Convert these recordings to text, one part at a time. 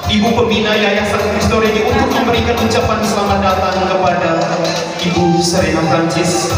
Ibu Pembina Yayasan Cristo Regi untuk memberikan ucapan selamat datang kepada Ibu Serena Francis.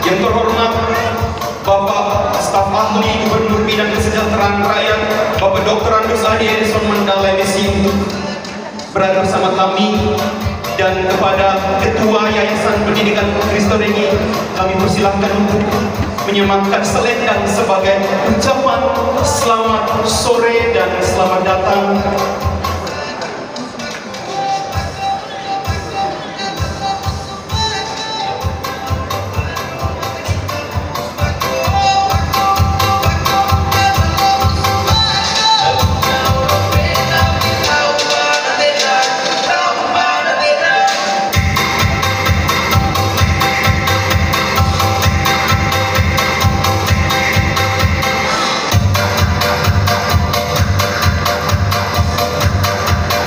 Yang terhormat Bapak Staf Ahli Gubernur Bidang Kesejahteraan Rakyat Bapak Dr. Andes Adi Edison Mandala MSI untuk berada bersama kami, dan kepada Ketua Yayasan Pendidikan Cristo Regi kami persilahkan untuk menyematkan selendang sebagai ucapan selamat sore dan selamat datang.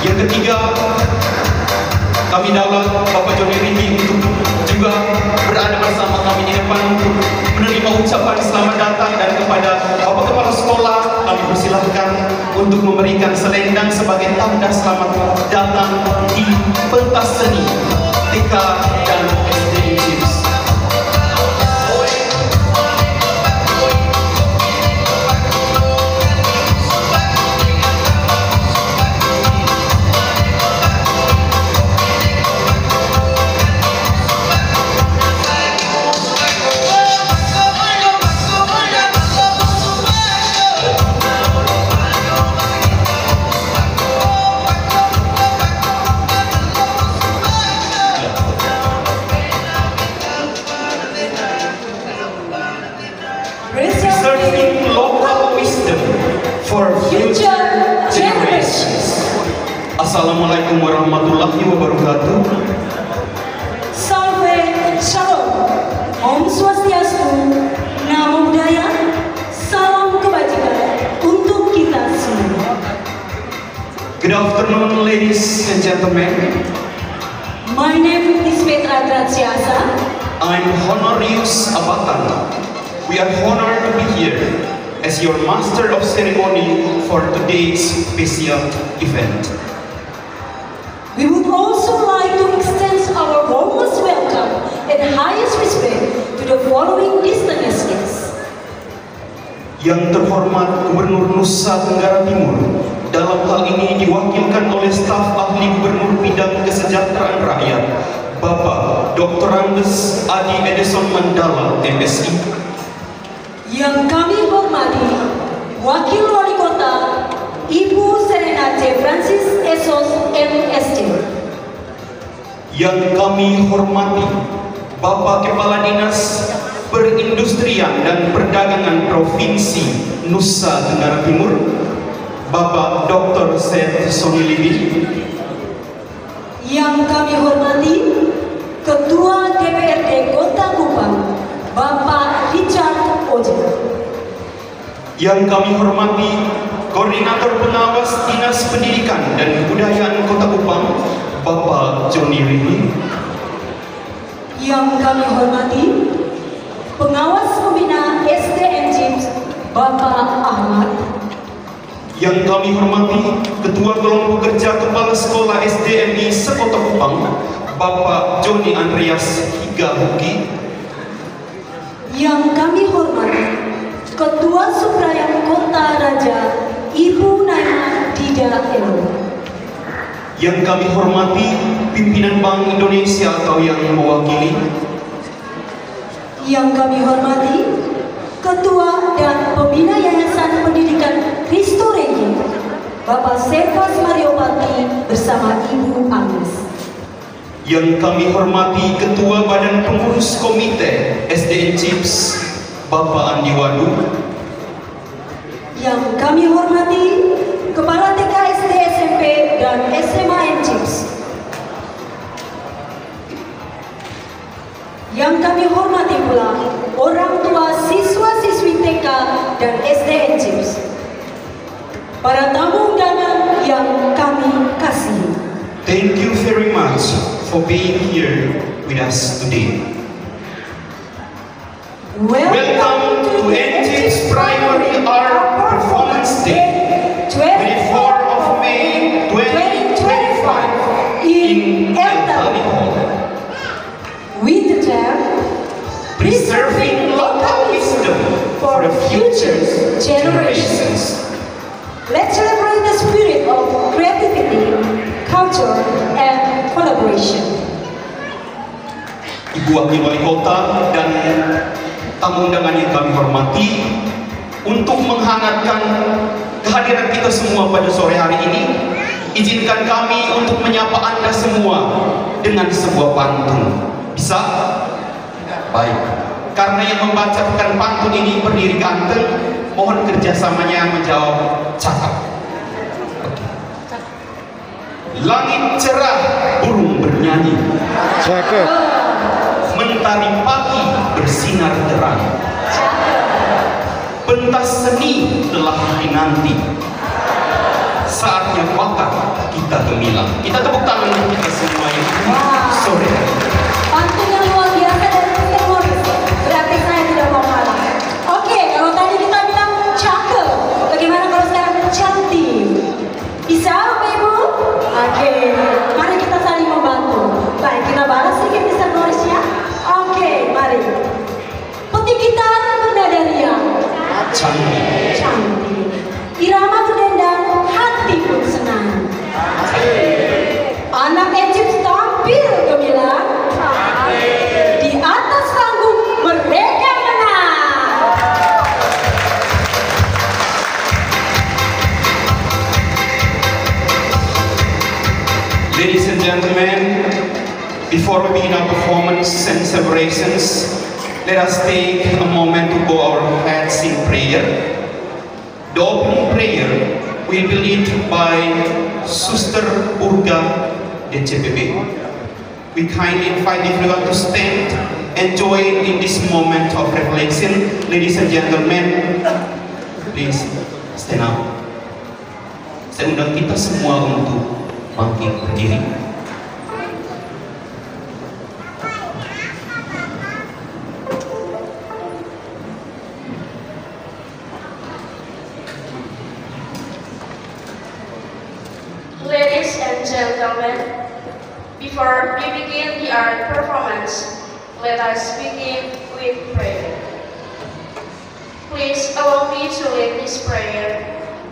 Yang ketiga, kami daulat Bapak Joni Rigi untuk juga berada bersama kami di depan untuk menerima ucapan selamat datang, dan kepada Bapak Kepala Sekolah kami persilahkan untuk memberikan selendang sebagai tanda selamat datang di pentas seni TK dan SD Chips. Preserving local wisdom for future generations. Assalamualaikum warahmatullahi wabarakatuh. Salve Shalom. Om Swastiastu. Namo Buddhaya. Salam kebajikan untuk kita semua. Good afternoon, ladies and gentlemen. My name is Petra Graziasa. I'm Honorius Abatana. We are honored to be here as your master of ceremony for today's special event. We would also like to extend our warmest welcome and highest respect to the following distinguished guests. Yang terhormat Gubernur Nusa Tenggara Timur, dalam hal ini diwakilkan oleh staf ahli Gubernur Bidang Kesejahteraan Rakyat, Bapak Dr. Andes Adi Edison Mandala MSI. Yang kami hormati Wakil Wali Kota Ibu Serena C. Francis Esos MSc. Yang kami hormati Bapak Kepala Dinas Perindustrian dan Perdagangan Provinsi Nusa Tenggara Timur, Bapak Dr. Seth Sonilibi. Yang kami hormati Ketua DPRD Kota Kupang, Bapak Richard Oja. Yang kami hormati Koordinator Pengawas Dinas Pendidikan dan Kebudayaan Kota Kupang, Bapak Joni Rigi. Yang kami hormati Pengawas Pembina SDN Chips, Bapak Ahmad. Yang kami hormati Ketua Kelompok Kerja Kepala Sekolah SDNI Sekota Kupang, Bapak Joni Andreas Higahuki. Yang kami hormati Ketua Subrayam Kota Raja Ibu Naima Dida Elo. Yang kami hormati pimpinan Bank Indonesia atau yang mewakili. Yang kami hormati Ketua dan Pembina Yayasan Pendidikan Cristo Regi, Bapak Sevas Mariopati bersama Ibu Agnes. Yang kami hormati Ketua Badan Pengurus Komite SDN Chips, Bapak Andi Wadu. Yang kami hormati Kepala TK SD SMP dan SMA NCIPS. Yang kami hormati pula orang tua siswa-siswi TK dan SD NCIPS. Para tamu undangan yang kami kasihi. Thank you very much for being here with us today. Welcome to NCIPS Primary Art Performance Day, 24th of May 2025 in El Tani Hall. With the theme, Preserving local wisdom for the future generations. Let's celebrate the spirit of creativity, culture, and collaboration. Ibu Wakil Wali Kota dan tamu undangan yang kami hormati, untuk menghangatkan kehadiran kita semua pada sore hari ini, izinkan kami untuk menyapa Anda semua dengan sebuah pantun. Bisa? Baik. Karena yang membacakan pantun ini berdiri ganteng, mohon kerjasamanya menjawab cakap. Langit cerah, burung bernyanyi. Cakep. Mentari pagi bersinar terang. Pentas seni telah dinanti. Saatnya wakar kita gemilang. Kita tepuk tangan untuk kita semua ini. Sore. Pantun yang luar biasa dari Mr. Morris. Berarti saya tidak mau kalah. Oke, kalau tadi kita bilang cakep, bagaimana kalau sekarang cantik? Bisa Bapak Ibu? Oke, mari kita saling membantu. Baik, kita balas sedikit Mr. Morris ya. Oke, mari. Petik gitar bernada riang. Cantik. Cantik. Irama berdendang, hati pun senang. Anak NCIPS tampil gemilang. Di atas panggung mereka menang. Ladies and gentlemen, before we begin our performance and celebrations, let us take a moment to bow our heads in prayer. The opening prayer will be led by Suster Urga DCPB. We kindly invite everyone to stand and join in this moment of reflection. Ladies and gentlemen, please stand up. Saya undang kita semua untuk bangkit berdiri. Ladies and gentlemen, before we begin the art performance, let us begin with prayer. Please allow me to lead this prayer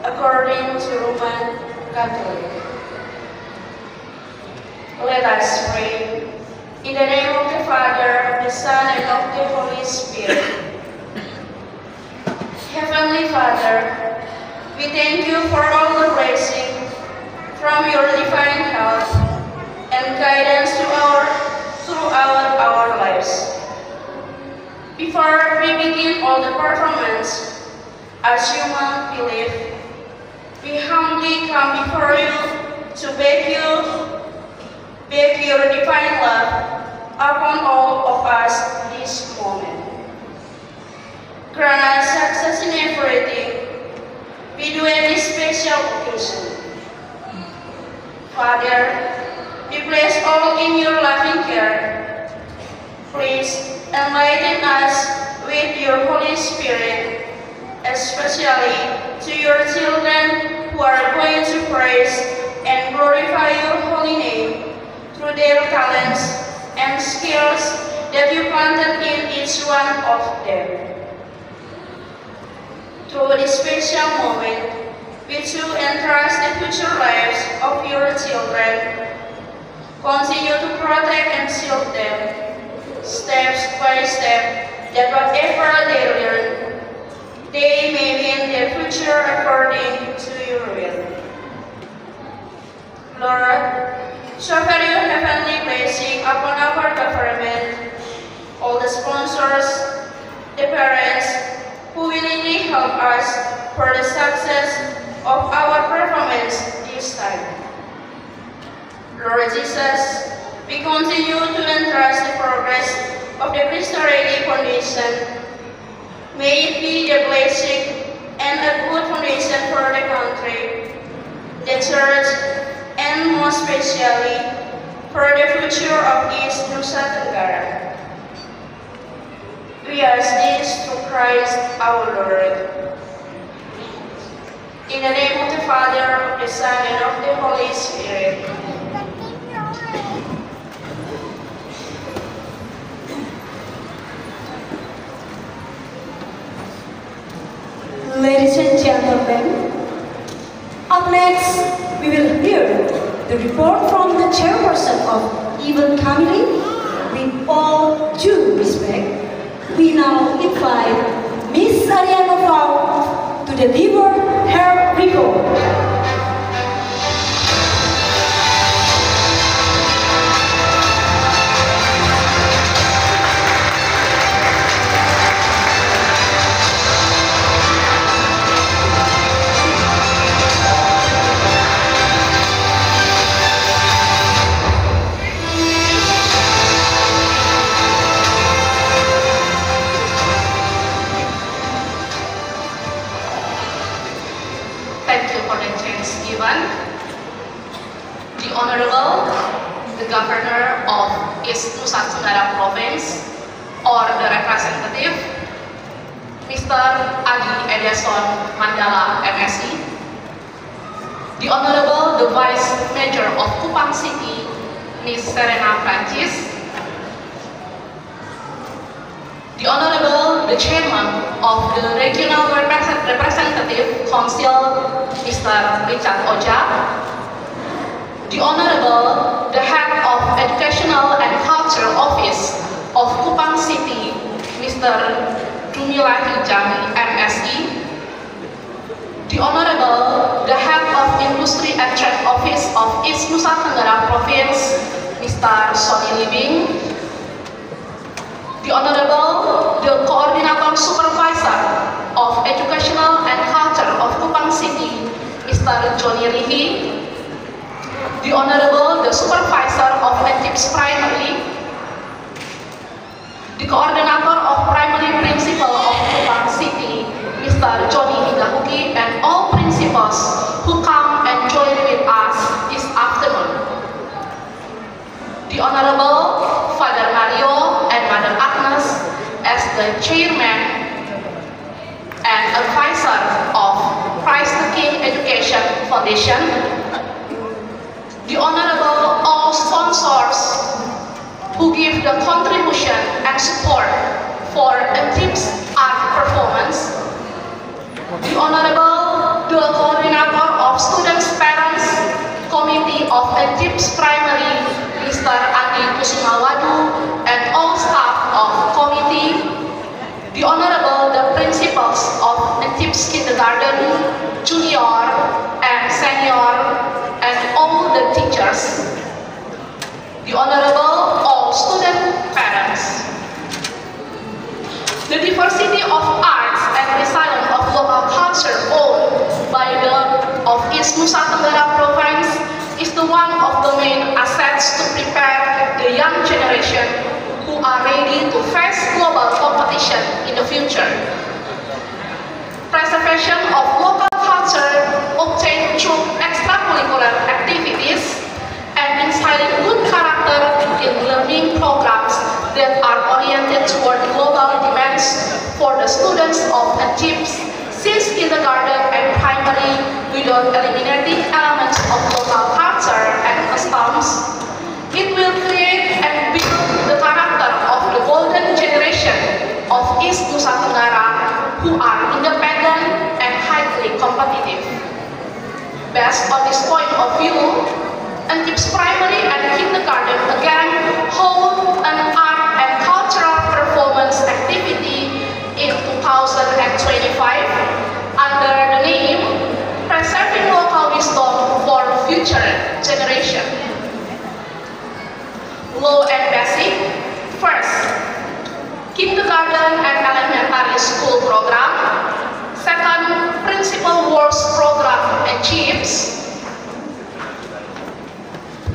according to Roman Catholic. Let us pray. In the name of the Father, of the Son, and of the Holy Spirit. Heavenly Father, we thank you for all the blessings from your divine help and guidance throughout our lives. Before we begin all the performance, as human belief, we humbly come before you to beg your divine love upon all of us this moment. Grant us success in everything we do at this special occasion. Father, we place all in your loving care. Please enlighten us with your Holy Spirit, especially to your children who are going to praise and glorify your holy name through their talents and skills that you planted in each one of them. Through this special moment, we too entrust the future lives of your children. Continue to protect and shield them, steps by step, that whatever they learn, they may win their future according to your will. Lord, shower your heavenly blessing upon our government, all the sponsors, the parents, who willingly help us for the success of our performance this time. Lord Jesus, we continue to entrust the progress of the Cristo Rey Foundation. May it be the blessing and a good foundation for the country, the church, and most especially for the future of East Nusa Tenggara. We ask this through Christ our Lord. In the name of the Father, of the Son, and of the Holy Spirit. Ladies and gentlemen, up next we will hear the report from the chairperson of event committee. With all due respect, we now invite Miss Ariana Fau to deliver her report. The Honorable, the Governor of East Nusa Tenggara Province, or the representative, Mr. Adi Edison Mandala, MSc. The Honorable, the Vice Mayor of Kupang City, Ms. Serena Francis. The Honorable, the Chairman of the Regional Representative Council, Mr. Richard Oja. The Honorable, the Head of Educational and Culture Office of Kupang City, Mr. Dumilahi Jami, MSc. The Honorable, the Head of Industry and Trade Office of East Nusa Tenggara Province, Mr. Sony Libing. The Honorable, the Coordinator Supervisor of Educational and Culture of Kupang City, Mr. Johnny Rihi. The Honorable, the Supervisor of Etips Primary. The Coordinator of Primary Principal of Kupang City, Mr. Johnny Hidahuki, and all principals who come and join with us this afternoon. The Honorable Father Mario and Mother Agnes as the Chairman and Advisor of Christ the King Education Foundation. The Honorable all sponsors who give the contribution and support for Etips art performance. The Honorable the Coordinator of Students' Parents Committee of Etips Primary, Mr. Andi Kusumawadu, and all staff of committee. The Honorable the Principals of Etips Kindergarten, Junior, and Senior, and all the teachers. The Honorable all student parents. The diversity of arts and resilience of local culture owned by the of East Nusa Tenggara Province is the one of the main assets to prepare the young generation who are ready to face global competition in the future. Preservation of local culture obtained through extracurricular activities and instilling good character in learning programs that are oriented toward global demands for the students of Etips since kindergarten and primary without eliminating elements of local culture and customs. It will create and build the character of the golden generation of East Nusa Tenggara who are independent and highly competitive. Based on this point of view, Etips Primary and Kindergarten again hold an art and cultural performance activity in 2025 under the name Preserving Local Wisdom for Future Generation. Low and basic. First, kindergarten and elementary school program Second, principal works program achieves.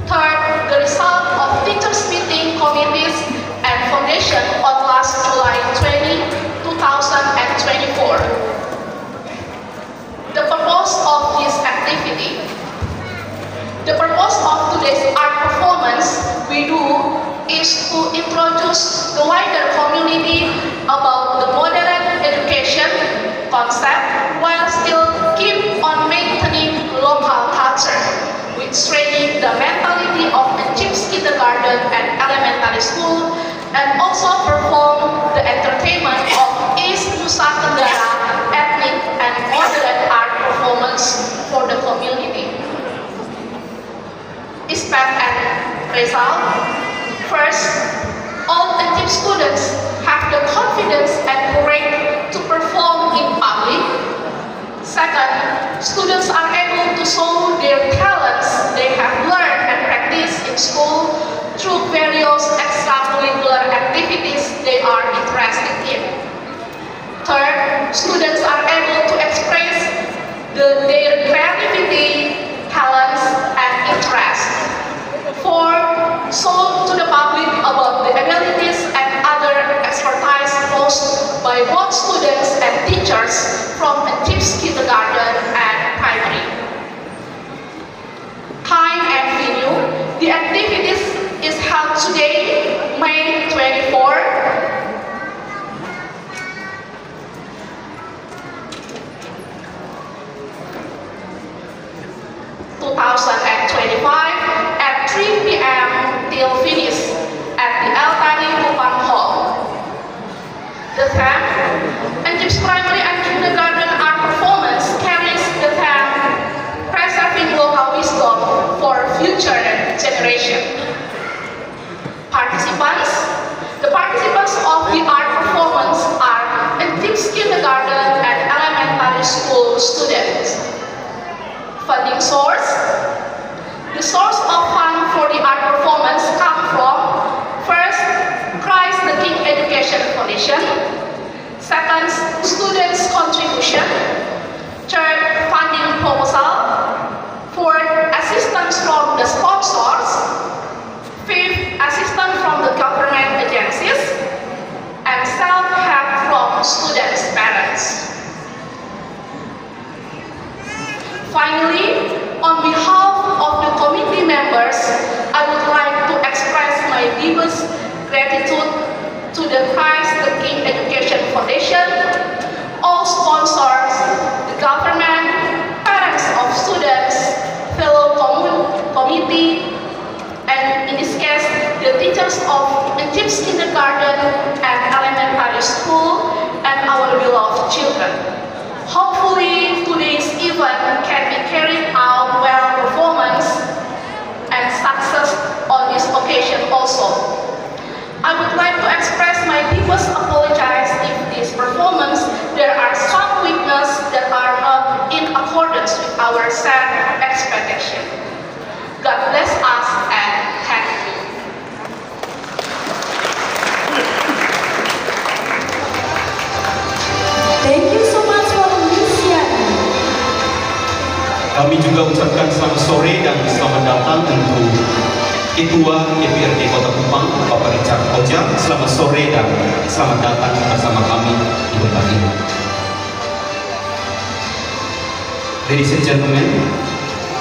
Third, the result of teachers meeting committees and foundation on last July 20, 2024. The purpose of this activity. The purpose of today's art performance we do is to introduce the wider community about the modern education concept while still keep on maintaining local culture with training the mentality of the CHIPS kindergarten and elementary school, and also perform the entertainment of East Nusa Tenggara ethnic and modern art performance for the community. Expect and result. First, all the CHIPS students have the confidence and courage to perform in public. Second, students are able to show their talents they have learned and practiced in school through various extracurricular activities they are interested in. Third, students are able to express their creativity, talents, and interests. Fourth, show to the public about the abilities and other expertise posed by both students and teachers from the CHIPS kindergarten and primary. Time and venue. The activities is held today, May 24, 2025 at 3 p.m. till finish at the Altani Kupang Hall. The theme, CHIPS Primary and Kindergarten Art Performance carries the theme Preserving Local Wisdom for Future Generation. Participants. The participants of the art performance are CHIPS Kindergarten and Elementary School students. Funding source. The source of fund for the art performance come from first, Christ the King Education Foundation. Second, students' contribution. Third, funding proposal. Fourth, assistance from the sponsors. Fifth, assistance from the government agencies. And self-help from students' parents. Finally, on behalf of the committee members, I would like to express my deepest gratitude to the Christ the King Education Foundation, all sponsors, the government, parents of students, fellow committee, and in this case, the teachers of the CHIPS kindergarten and elementary school, and our beloved children. Hopefully, today's event can be carried out well performance and success on this occasion also. I would like to express my deepest apologies if this performance there are some weaknesses that are not in accordance with our set expectation. God bless us and thank you. Thank you so much for Lucian. Kami juga ucapkan selamat sore dan selamat datang untuk Ketua DPRD Kota Kupang, Bapak Richard Ojang. Selamat sore dan selamat datang bersama kami di tempat ini. Ladies and gentlemen,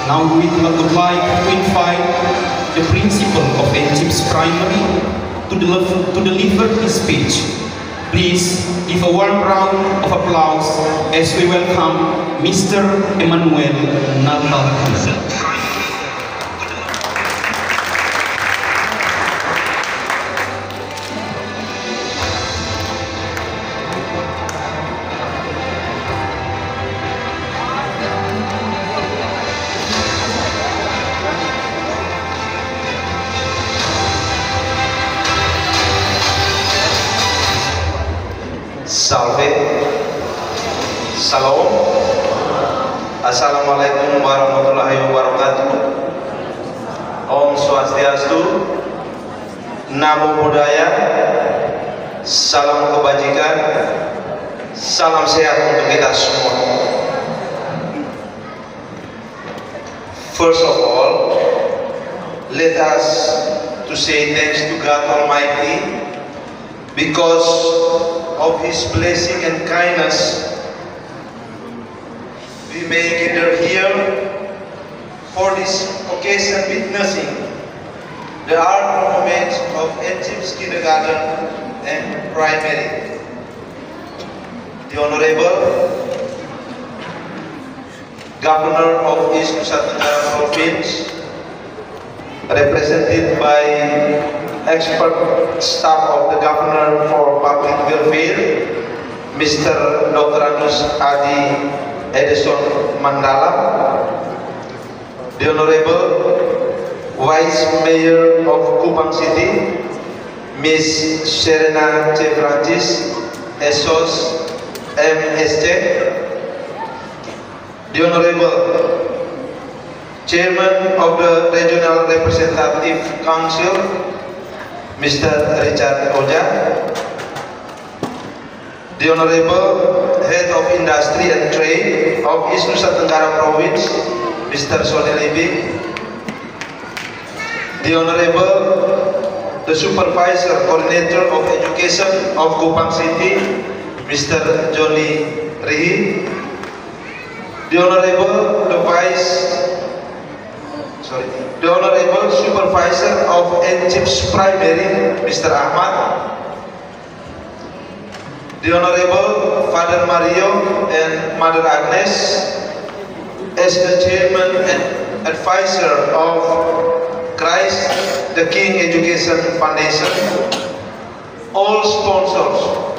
now we would like to invite the principal of CHIPS Primary to deliver his speech. Please give a warm round of applause as we welcome Mr. Emmanuel Natal. Salve, Salam, Assalamualaikum warahmatullahi wabarakatuh. Om Swastiastu, Namo Buddhaya, Salam Kebajikan, Salam sehat untuk kita semua. First of all, let us to say thanks to God Almighty because of His blessing and kindness. We may gather here for this occasion witnessing the art performance of Egypt's kindergarten and primary. The Honorable Governor of East Nusa Tenggara Province, represented by expert staff of the Governor for Public Welfare, Mr. Dr. Andus Adi Edison Mandala, the Honorable Vice Mayor of Kupang City, Miss Serena C. Francis, SOS MSC, the Honorable Chairman of the Regional Representative Council, Mr. Richard Oja, the Honorable Head of Industry and Trade of East Nusa Tenggara Province, Mr. Sony Libby, the Honorable the Supervisor Coordinator of Education of Kupang City, Mr. Johnny Rihi, the Honorable the Honorable Supervisor of Egypt's Primary, Mr. Ahmad, the Honorable Father Mario and Mother Agnes, as the Chairman and Advisor of Christ the King Education Foundation, all sponsors,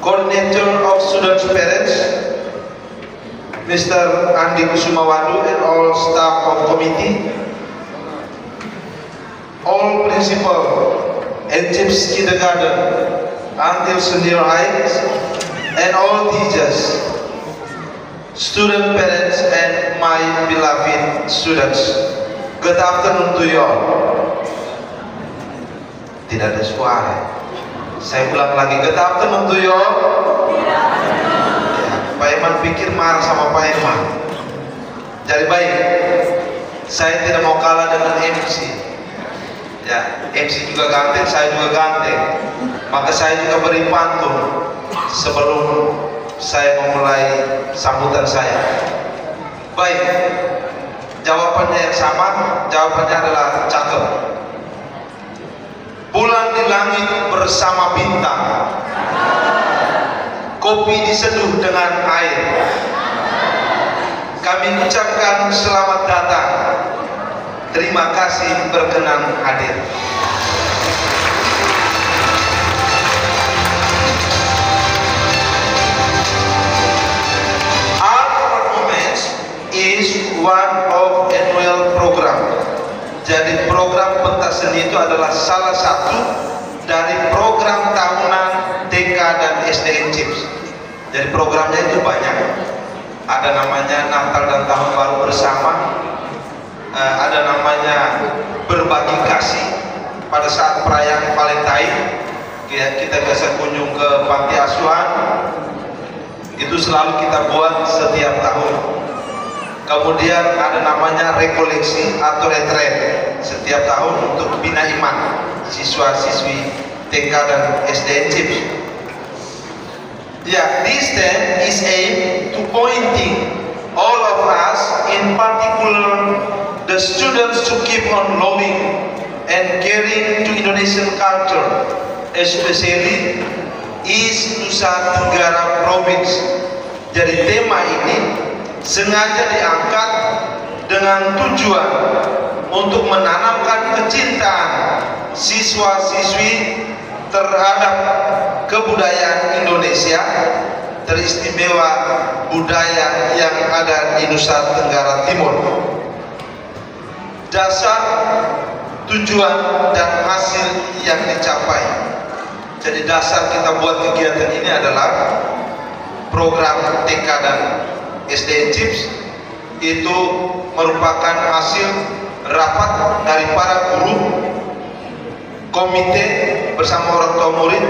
Coordinator of Students' Parents, Mr. Andi Kusumawadu and all staff of committee, all principal Egypt's kindergarten until senior high, and all teachers, student parents, and my beloved students. Good afternoon to you all. Tidak ada suara. Saya ulang lagi. Good afternoon to you all. Pak Eman pikir marah sama Pak Eman. Jadi baik, saya tidak mau kalah dengan MC. Ya, MC juga ganteng, saya juga ganteng. Maka saya juga beri pantun sebelum saya memulai sambutan saya. Baik, jawabannya yang sama, jawabannya adalah cakep. Bulan di langit bersama bintang, kopi diseduh dengan air. Kami ucapkan selamat datang. Terima kasih berkenan hadir. Art performance is one of annual program. Jadi program pentas seni itu adalah salah satu dari program tahunan TK dan SD Egypt. Jadi programnya itu banyak. Ada namanya Natal dan Tahun Baru Bersama, ada namanya Berbagi Kasih pada saat perayaan Valentine. Kita biasa kunjung ke panti asuhan, itu selalu kita buat setiap tahun. Kemudian ada namanya rekoleksi atau retret setiap tahun untuk bina iman siswa-siswi TK dan SD Egypt. Yeah, this term is aimed to pointing all of us, in particular the students, to keep on loving and caring to Indonesian culture, especially East Nusa Tenggara Province. Jadi tema ini sengaja diangkat dengan tujuan untuk menanamkan kecintaan siswa-siswi terhadap kebudayaan Indonesia, teristimewa budaya yang ada di Nusa Tenggara Timur. Dasar, tujuan, dan hasil yang dicapai. Jadi dasar kita buat kegiatan ini adalah program TK dan SD Egypt. Itu merupakan hasil rapat dari para guru, komite bersama orang tua murid,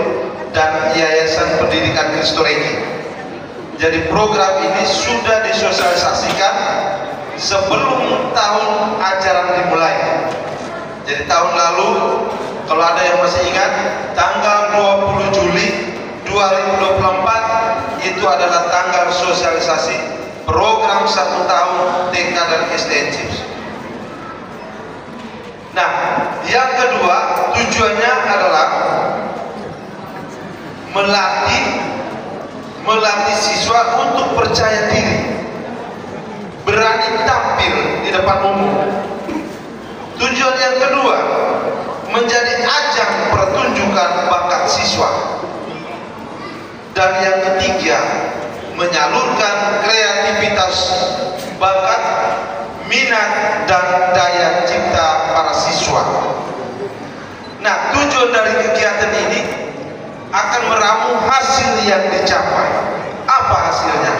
dan Yayasan Pendidikan Kristo Regi. Jadi program ini sudah disosialisasikan sebelum tahun ajaran dimulai. Jadi tahun lalu, kalau ada yang masih ingat, tanggal 20 Juli 2024 itu adalah tanggal sosialisasi program 1 tahun TK dan SDN CIPS. Nah, yang kedua tujuannya adalah melatih siswa untuk percaya diri, berani tampil di depan umum. Tujuan yang kedua, menjadi ajang pertunjukan bakat siswa. Dan yang ketiga, menyalurkan kreativitas, bakat, minat, dan daya cipta para siswa. Nah, tujuan dari kegiatan ini akan meramu hasil yang dicapai. Apa hasilnya?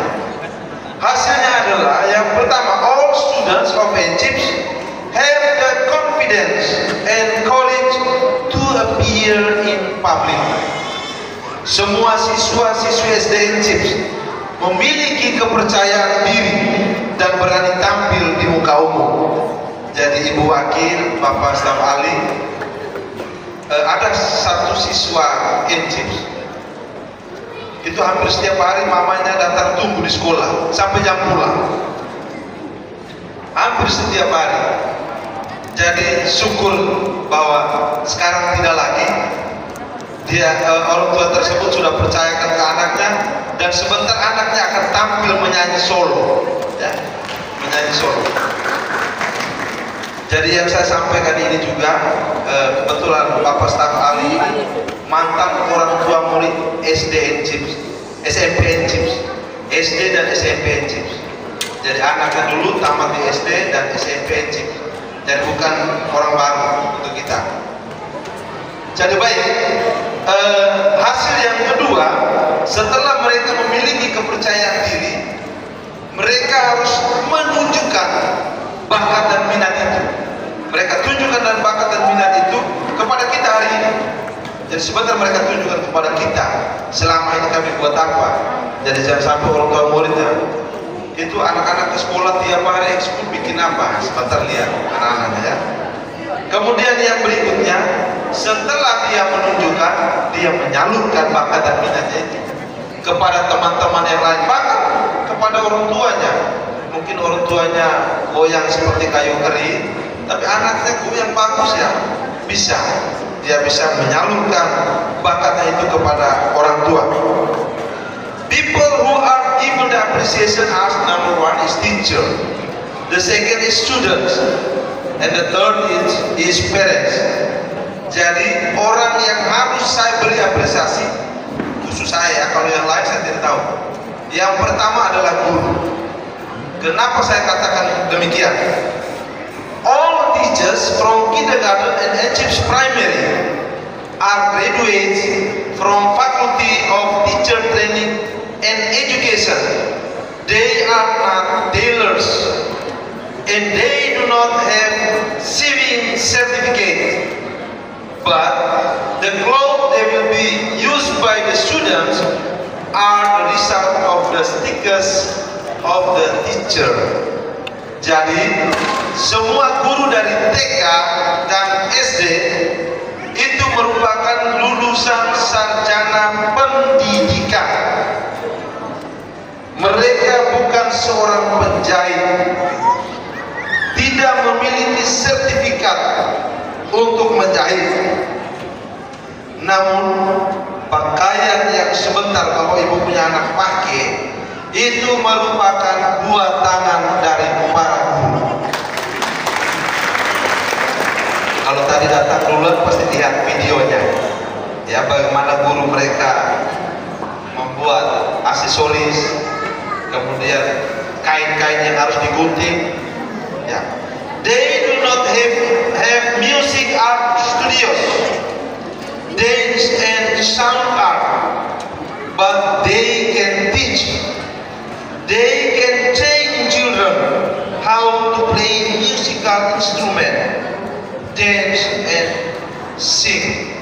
Hasilnya adalah yang pertama, all students of NCIPS have the confidence and courage to appear in public. Semua siswa-siswi SDN CIPS memiliki kepercayaan diri dan berani tampil di muka umum. Jadi Ibu Wakil, Bapak Staf Ali, ada satu siswa NCIPS itu hampir setiap hari mamanya datang tunggu di sekolah sampai jam pulang, hampir setiap hari. Jadi syukur bahwa sekarang tidak lagi. Orang tua tersebut sudah percayakan ke anaknya, dan sebentar anaknya akan tampil menyanyi solo, ya, menyanyi solo. Jadi yang saya sampaikan ini juga kebetulan Bapak Staf Ali mantan orang tua murid SDN CIPS, SMPN CIPS, SD dan SMPN CIPS. Jadi anaknya dulu tamat di SD dan SMPN CIPS. Jadi bukan orang baru untuk kita. Jadi baik, hasil yang kedua, setelah mereka memiliki kepercayaan diri, mereka harus menunjukkan bakat dan minat itu. Mereka tunjukkan dan bakat dan minat itu kepada kita hari ini. Jadi sebentar mereka tunjukkan kepada kita, selama ini kami buat apa. Jadi jangan sampai orang tua muridnya itu anak-anak ke sekolah tiap hari ekskul bikin apa, sebentar lihat anak-anaknya, ya. Kemudian yang berikutnya, setelah dia menunjukkan, dia menyalurkan bakat dan minatnya itu kepada teman-teman yang lain, bahkan kepada orang tuanya. Mungkin orang tuanya goyang seperti kayu kering, tapi anaknya goyang bagus, ya, bisa. Dia bisa menyalurkan bakatnya itu kepada orang tua. People who are given the appreciation as number one is teacher, the second is students, and the third is parents. Jadi orang yang harus saya beri apresiasi, khusus saya, kalau yang lain saya tidak tahu. Yang pertama adalah guru. Kenapa saya katakan demikian? All teachers from kindergarten and NCIPS primary are graduates from Faculty of Teacher Training and Education. They are not tailors, and they do not have sewing certificate, but the clothes they will be used by the students are the result of the stickers of the teacher. Jadi semua guru dari TK dan SD itu merupakan lulusan sarjana pendidikan. Mereka bukan seorang penjahit, tidak memiliki sertifikat untuk menjahit. Namun pakaian yang sebentar Bapak Ibu punya anak pakai itu merupakan buah tangan dari para guru. Kalau tadi datang duluan pasti lihat videonya, ya, bagaimana guru mereka membuat aksesoris, kemudian kain-kain yang harus digunting, ya. They do not have music art studios, dance and sound art, but they can teach. They can train children how to play musical instrument, dance and sing.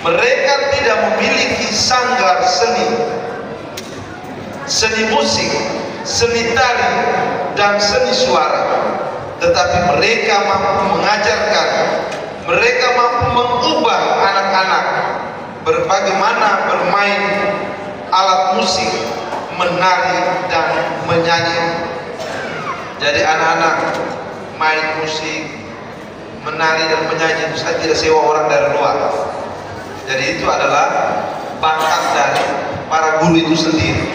Mereka tidak memiliki sanggar seni musik, seni tari, dan seni suara, tetapi mereka mampu mengajarkan, mereka mampu mengubah anak-anak bagaimana bermain alat musik, menari, dan menyanyi. Jadi anak-anak main musik, menari, dan menyanyi itu saya tidak sewa orang dari luar. Jadi itu adalah bakat dari para guru itu sendiri.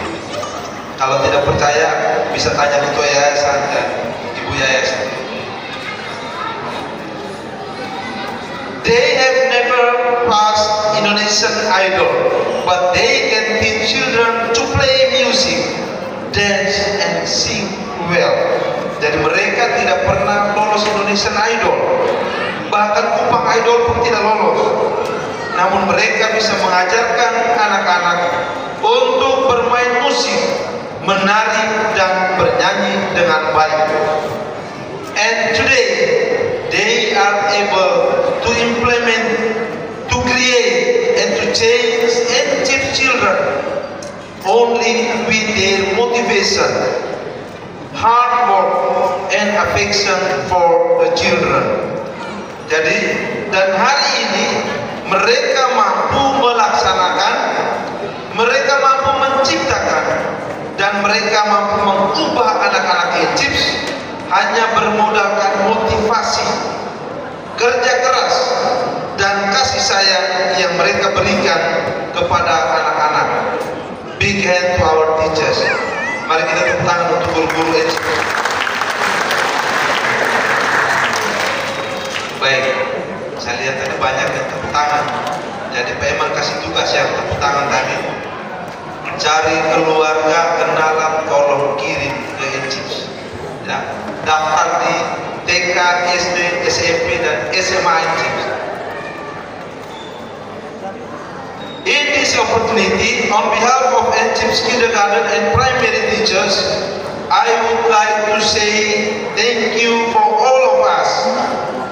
Kalau tidak percaya bisa tanya ketua yayasan dan ibu yayasan. They have never passed Indonesian Idol, but they can teach children to play music, dance, and sing well. Jadi mereka tidak pernah lolos Indonesian Idol, bahkan Kupang Idol pun tidak lolos. Namun mereka bisa mengajarkan anak-anak untuk bermain musik, menari, dan bernyanyi dengan baik. And today they are able to implement, to create, and to change and teach children only with their motivation, hard work, and affection for the children. Jadi, dan hari ini mereka mampu melaksanakan, mereka mampu menciptakan, dan mereka mampu mengubah anak-anak Egypt hanya bermodalkan motivasi, kerja keras, dan kasih sayang yang mereka berikan kepada anak-anak. Big hand to our teachers. Mari kita tepuk tangan untuk guru-guru Egypt. Baik, saya lihat tadi banyak yang tepuk tangan. Jadi Pak Eman kasih tugas yang tepuk tangan tadi. Cari keluarga, kenalan, tolong kirim ke Egypt. Ya, daftar di TK, SD, SMP, dan SMA Egypt. In this opportunity, on behalf of Egypt's kindergarten and primary teachers, I would like to say thank you for all of us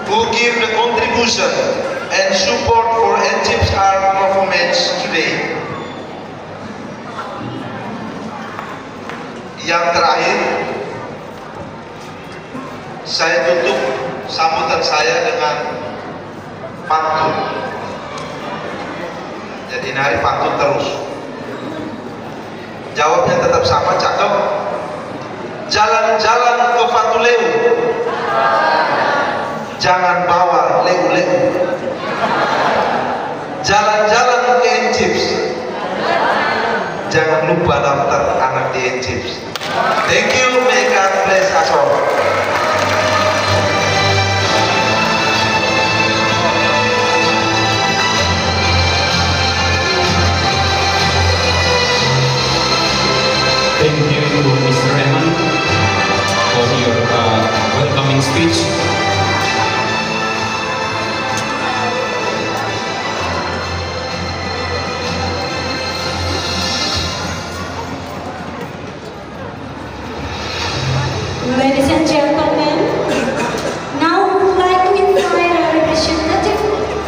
who give the contribution and support for Egypt's art performance today. Yang terakhir, saya tutup sambutan saya dengan pantun. Jadi ini hari pantun terus. Jawabnya tetap sama, cakep. Jalan-jalan ke Fatuleu, jangan bawa leu-leu. Jalan-jalan ke Egypt, jangan lupa daftar anak di Egypt. Thank you, may God bless us all. Thank you to Mr. Eman for your welcoming speech. Ladies and gentlemen, now we would like to invite a representative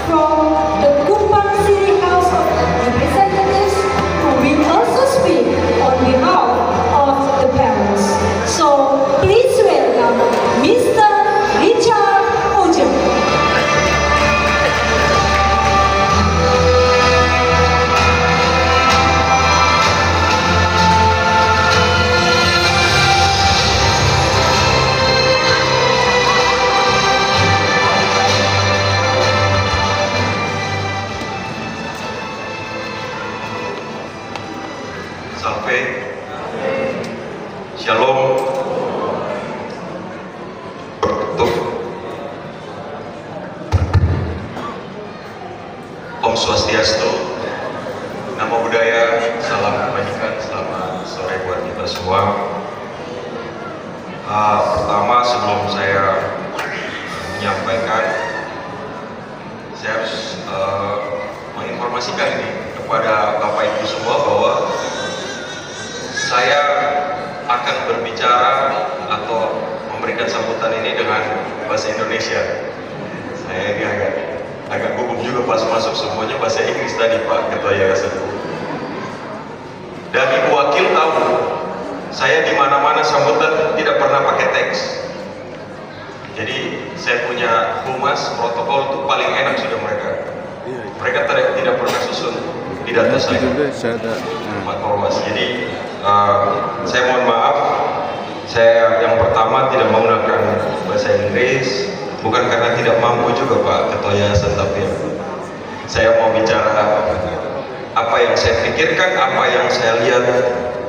from the Kupang City House of Representatives who will also speak on behalf of the parents. So please welcome Mr. Richard Ojung. Shalom. Om Swastiastu, Namo Buddhaya, salam kebajikan, selamat sore buat kita semua. Pertama, sebelum saya menyampaikan, saya harus menginformasikan ini kepada Bapak Ibu semua bahwa saya akan berbicara atau memberikan sambutan ini dengan bahasa Indonesia. Saya ini agak gugup juga pas masuk, semuanya bahasa Inggris tadi Pak Ketua Yayasan. Dan Ibu Wakil tahu, saya di mana-mana sambutan tidak pernah pakai teks. Jadi saya punya humas protokol itu paling enak sudah mereka. Mereka tidak pernah susun di data saya. Pak Korwas. Jadi saya mohon maaf, saya yang pertama tidak menggunakan bahasa Inggris, bukan karena tidak mampu juga Pak Ketua Yayasan, tapi saya mau bicara apa yang saya pikirkan, apa yang saya lihat,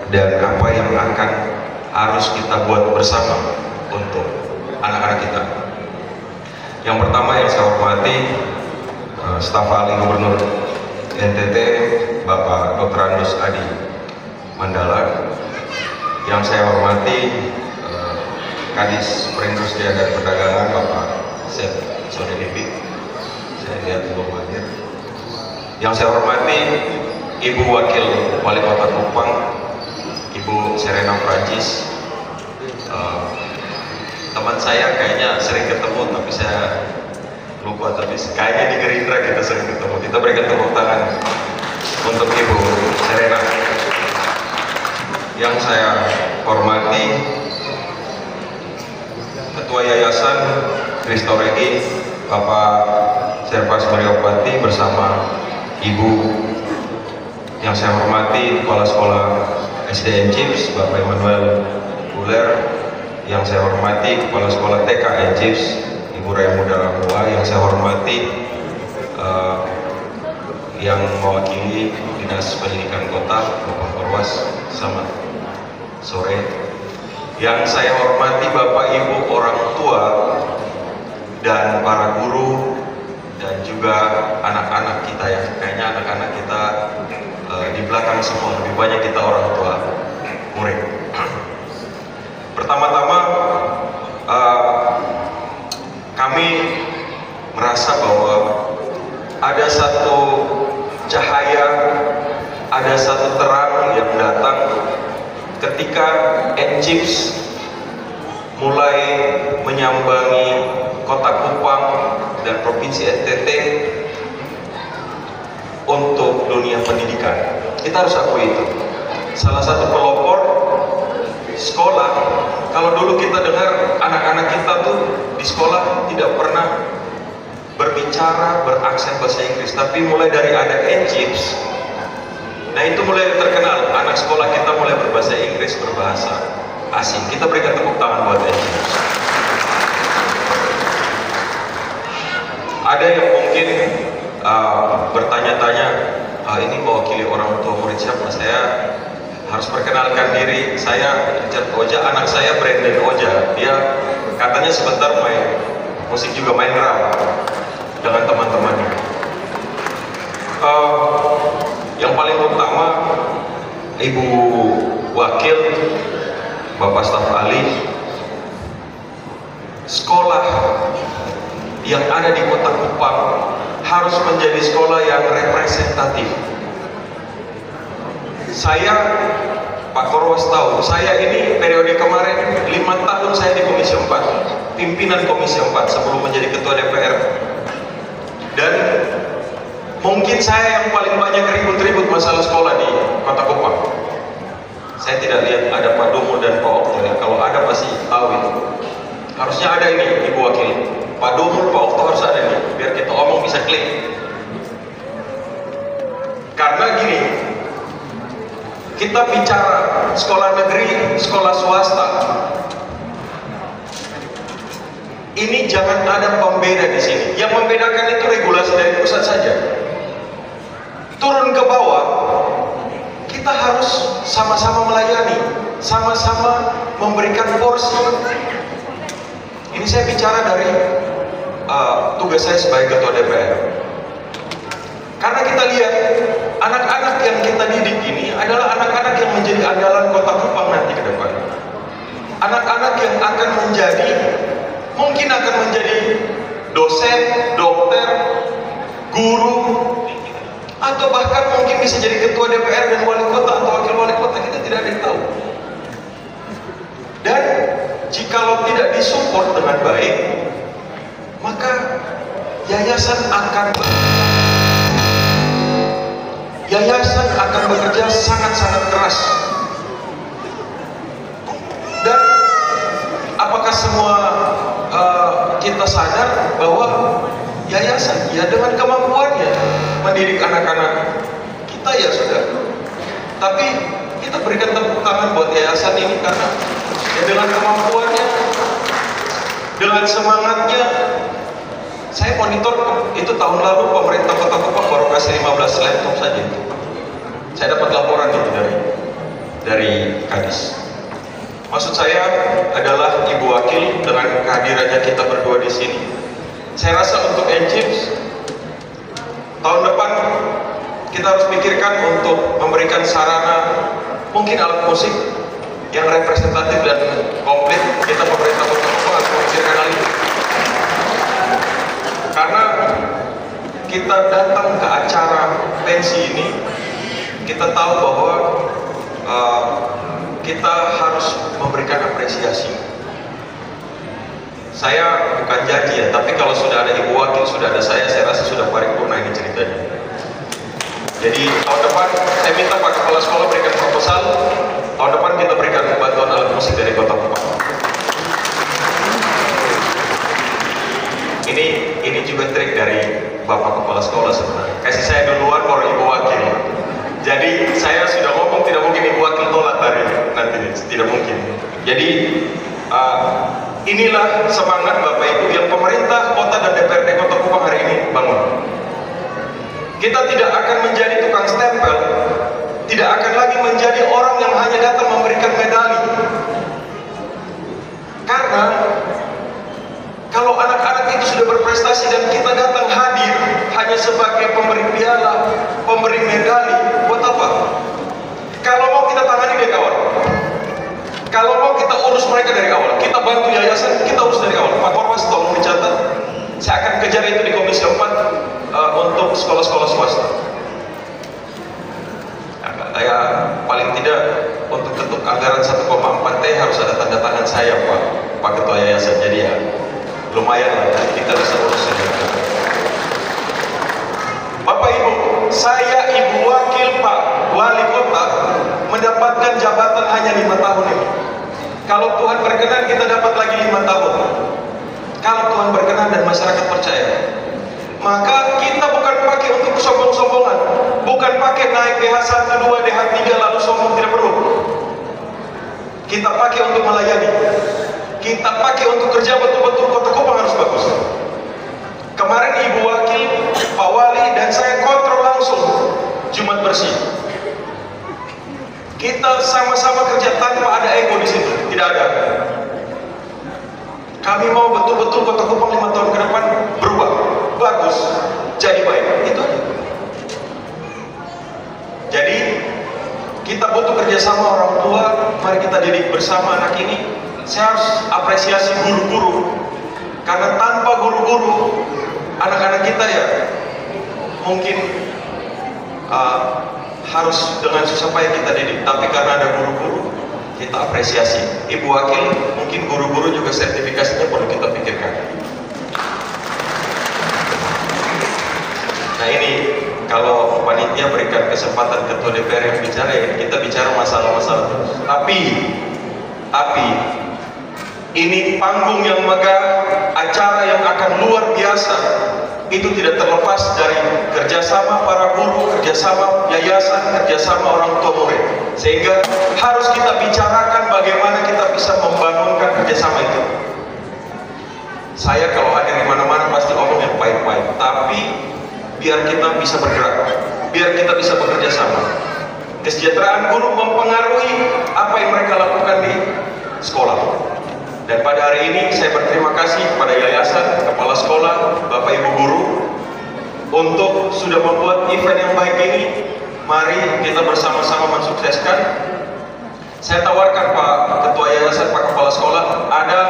dan apa yang akan harus kita buat bersama untuk anak-anak kita. Yang pertama yang saya hormati staf ahli Gubernur NTT Bapak Dr. Andus Adi Mandala. Yang saya hormati Kadis Perindustrian dan Perdagangan Bapak Seth Sodenipi. Saya lihat belum hadir. Yang saya hormati Ibu Wakil Wali Kota Kupang, Ibu Serena Prancis. Teman saya kayaknya sering ketemu, tapi saya lupa, tapi kayaknya di Gerindra kita sering ketemu. Kita berikan tepuk tangan untuk Ibu Serena. Yang saya hormati Ketua Yayasan Kristo Regi Bapak Serpas Mariopati bersama Ibu. Yang saya hormati Kepala Sekolah SDN Chips Bapak Emmanuel Uler. Yang saya hormati Kepala Sekolah TK Chips Ibu Raimuda Ramua. Yang saya hormati yang mewakili Dinas Pendidikan Kota Bapak Korwas, selamat sore. Yang saya hormati Bapak Ibu orang tua dan para guru dan juga anak-anak kita, ya kayaknya anak-anak kita di belakang semua, lebih banyak kita orang tua murid. Pertama-tama kami merasa bahwa ada satu cahaya, ada satu terang yang datang ketika NCIPS mulai menyambangi Kota Kupang dan Provinsi NTT untuk dunia pendidikan. Kita harus akui itu. Salah satu pelopor sekolah. Kalau dulu kita dengar anak-anak kita tuh di sekolah tidak pernah berbicara beraksen bahasa Inggris, tapi mulai dari ada NCIPS, nah itu mulai terkenal, anak sekolah kita mulai berbahasa Inggris, berbahasa asing. Kita berikan tepuk tangan buat NCIPS. Ada yang mungkin bertanya-tanya, ini mewakili orang tua murid siapa? Saya harus perkenalkan diri, saya Richard Oja, anak saya Brandon Oja. Dia katanya sebentar main musik juga, main drum dengan teman-temannya. Yang paling utama, Ibu Wakil, Bapak Staf Ahli, sekolah yang ada di Kota Kupang harus menjadi sekolah yang representatif. Saya, Pak Korwas tahu, saya ini periode kemarin 5 tahun saya di Komisi 4, pimpinan Komisi 4 sebelum menjadi Ketua DPR. Dan mungkin saya yang paling banyak ribut-ribut masalah sekolah di Kota Kupang. Saya tidak lihat ada Pak Domo dan Pak Okto, ya. Kalau ada pasti tahu itu. Harusnya ada ini, Ibu Wakil. Pak Domo, Pak Okto harus ada nih, biar kita omong bisa klik. Karena gini, kita bicara sekolah negeri, sekolah swasta. Ini jangan ada pembeda di sini. Yang membedakan itu regulasi dari pusat saja. Turun ke bawah, kita harus sama-sama melayani, sama-sama memberikan porsi. Ini saya bicara dari tugas saya sebagai Ketua DPR. Karena kita lihat anak-anak yang kita didik ini adalah anak-anak yang menjadi andalan Kota Kupang nanti ke depan. Anak-anak yang akan menjadi, mungkin akan menjadi dosen, dokter, guru, atau bahkan mungkin bisa jadi ketua DPR dan wali kota atau wakil wali kota, kita tidak ada yang tahu. Dan jikalau tidak disupport dengan baik, maka yayasan akan yayasan akan bekerja sangat-sangat keras. Dan apakah semua kita sadar bahwa yayasan ya dengan kemampuannya mendidik anak-anak kita ya sudah. Tapi kita berikan tepuk tangan buat yayasan ini karena ya dengan kemampuannya, dengan semangatnya. Saya monitor itu tahun lalu pemerintah Kota Kupang baru kasih 15 laptop saja. Saya dapat laporan itu dari Kadis. Maksud saya adalah Ibu Wakil dengan kehadirannya kita berdua di sini. Saya rasa untuk NCIPS tahun depan kita harus pikirkan untuk memberikan sarana, mungkin alat musik yang representatif dan komplit. Kita pemerintah Kota Kupang harus memikirkan hal itu. Karena kita datang ke acara pensi ini, kita tahu bahwa kita harus memberikan apresiasi. Saya bukan janji ya, tapi kalau sudah ada Ibu Wakil, sudah ada saya rasa sudah paripurna ini ceritanya. Jadi tahun depan saya minta Pak Kepala Sekolah berikan proposal. Tahun depan kita berikan bantuan alat musik dari Kota Kupang. Ini juga trik dari Bapak Kepala Sekolah sebenarnya. Kasih saya duluan baru Ibu Wakil. Jadi saya sudah ngomong tidak mungkin Ibu Wakil tolak hari nanti, tidak mungkin. Jadi inilah semangat Bapak Ibu yang pemerintah kota dan DPRD Kota Kupang hari ini bangun. Kita tidak akan menjadi tukang stempel, tidak akan lagi menjadi orang yang hanya datang memberikan medali. Karena kalau anak-anak itu sudah berprestasi dan kita datang hadir hanya sebagai pemberi piala, pemberi medali, buat apa? Kalau mau kita tangani dari awal, kalau mau kita urus mereka dari awal, kita bantu yayasan, kita urus dari awal. Pak Korwas tolong dicatat, saya akan kejar itu di Komisi 4 untuk sekolah-sekolah swasta. Ya, paling tidak untuk ketuk anggaran 1,4 T harus ada tanda tangan saya Pak Ketua Yayasan. Jadi ya lumayan lah ya, kita bisa urusin. Bapak Ibu, saya Ibu Wakil Pak Wali Kota mendapatkan jabatan hanya 5 tahun ini. Kalau Tuhan berkenan kita dapat lagi 5 tahun. Kalau Tuhan berkenan dan masyarakat percaya, maka kita bukan pakai untuk sombong-sombongan, bukan pakai naik DH1, 2, DH3 lalu sombong, tidak perlu. Kita pakai untuk melayani. Kita pakai untuk kerja betul-betul. Kota Kupang harus bagus. Kemarin Ibu Wakil, Pak Wali dan saya kontrol langsung Jumat bersih. Kita sama-sama kerja tanpa ada ego di situ, tidak ada. Kami mau betul-betul Kota Kupang 5 tahun ke depan berubah, bagus, jadi baik. Itu aja. Jadi kita butuh kerjasama orang tua. Mari kita didik bersama anak ini. Saya harus apresiasi guru-guru, karena tanpa guru-guru anak-anak kita ya mungkin harus dengan susah payah kita didik. Tapi karena ada guru-guru, kita apresiasi. Ibu Wakil, mungkin guru-guru juga sertifikasinya perlu kita pikirkan. Nah ini kalau panitia berikan kesempatan ketua DPR yang bicara, ya kita bicara masalah-masalah terus. Tapi ini panggung yang megah, acara yang akan luar biasa. Itu tidak terlepas dari kerjasama para guru, kerjasama yayasan, kerjasama orang tua murid. Sehingga harus kita bicarakan bagaimana kita bisa membangunkan kerjasama itu. Saya kalau hadir di mana-mana pasti ngomong yang baik-baik, tapi biar kita bisa bergerak, biar kita bisa bekerja sama. Kesejahteraan guru mempengaruhi apa yang mereka lakukan di sekolah. Dan pada hari ini saya berterima kasih kepada yayasan, kepala sekolah, Bapak Ibu guru untuk sudah membuat event yang baik ini. Mari kita bersama-sama mensukseskan. Saya tawarkan Pak Ketua Yayasan, Pak Kepala Sekolah, ada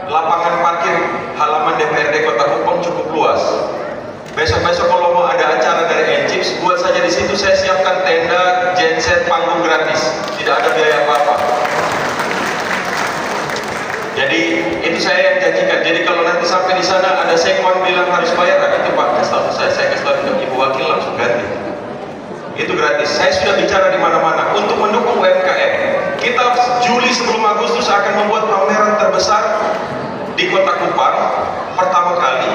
lapangan parkir halaman DPRD Kota Kupang cukup luas. Besok-besok kalau mau ada acara dari NCIPS, buat saja di situ. Saya siapkan tenda, genset, panggung gratis, tidak ada biaya apa-apa. Jadi itu saya yang janjikan. Jadi kalau nanti sampai di sana ada sekwan bilang harus bayar, itu Pak, saya kasih tahu ke Ibu Wakil langsung ganti. itu gratis. Saya sudah bicara di mana-mana untuk mendukung UMKM. Kita Juli sebelum Agustus akan membuat pameran terbesar di Kota Kupang pertama kali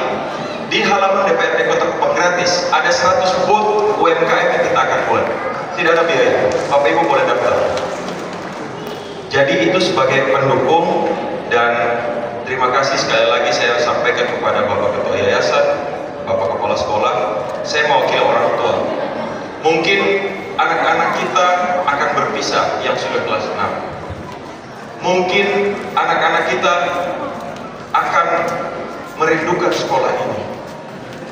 di halaman DPRD Kota Kupang, gratis. Ada 100 booth UMKM yang kita akan buat. Tidak ada biaya. Bapak Ibu boleh daftar. Jadi itu sebagai pendukung, dan terima kasih sekali lagi saya sampaikan kepada Bapak Ketua Yayasan, Bapak Kepala Sekolah. Saya mewakili orang tua. Mungkin anak-anak kita akan berpisah yang sudah kelas 6. Mungkin anak-anak kita akan merindukan sekolah ini.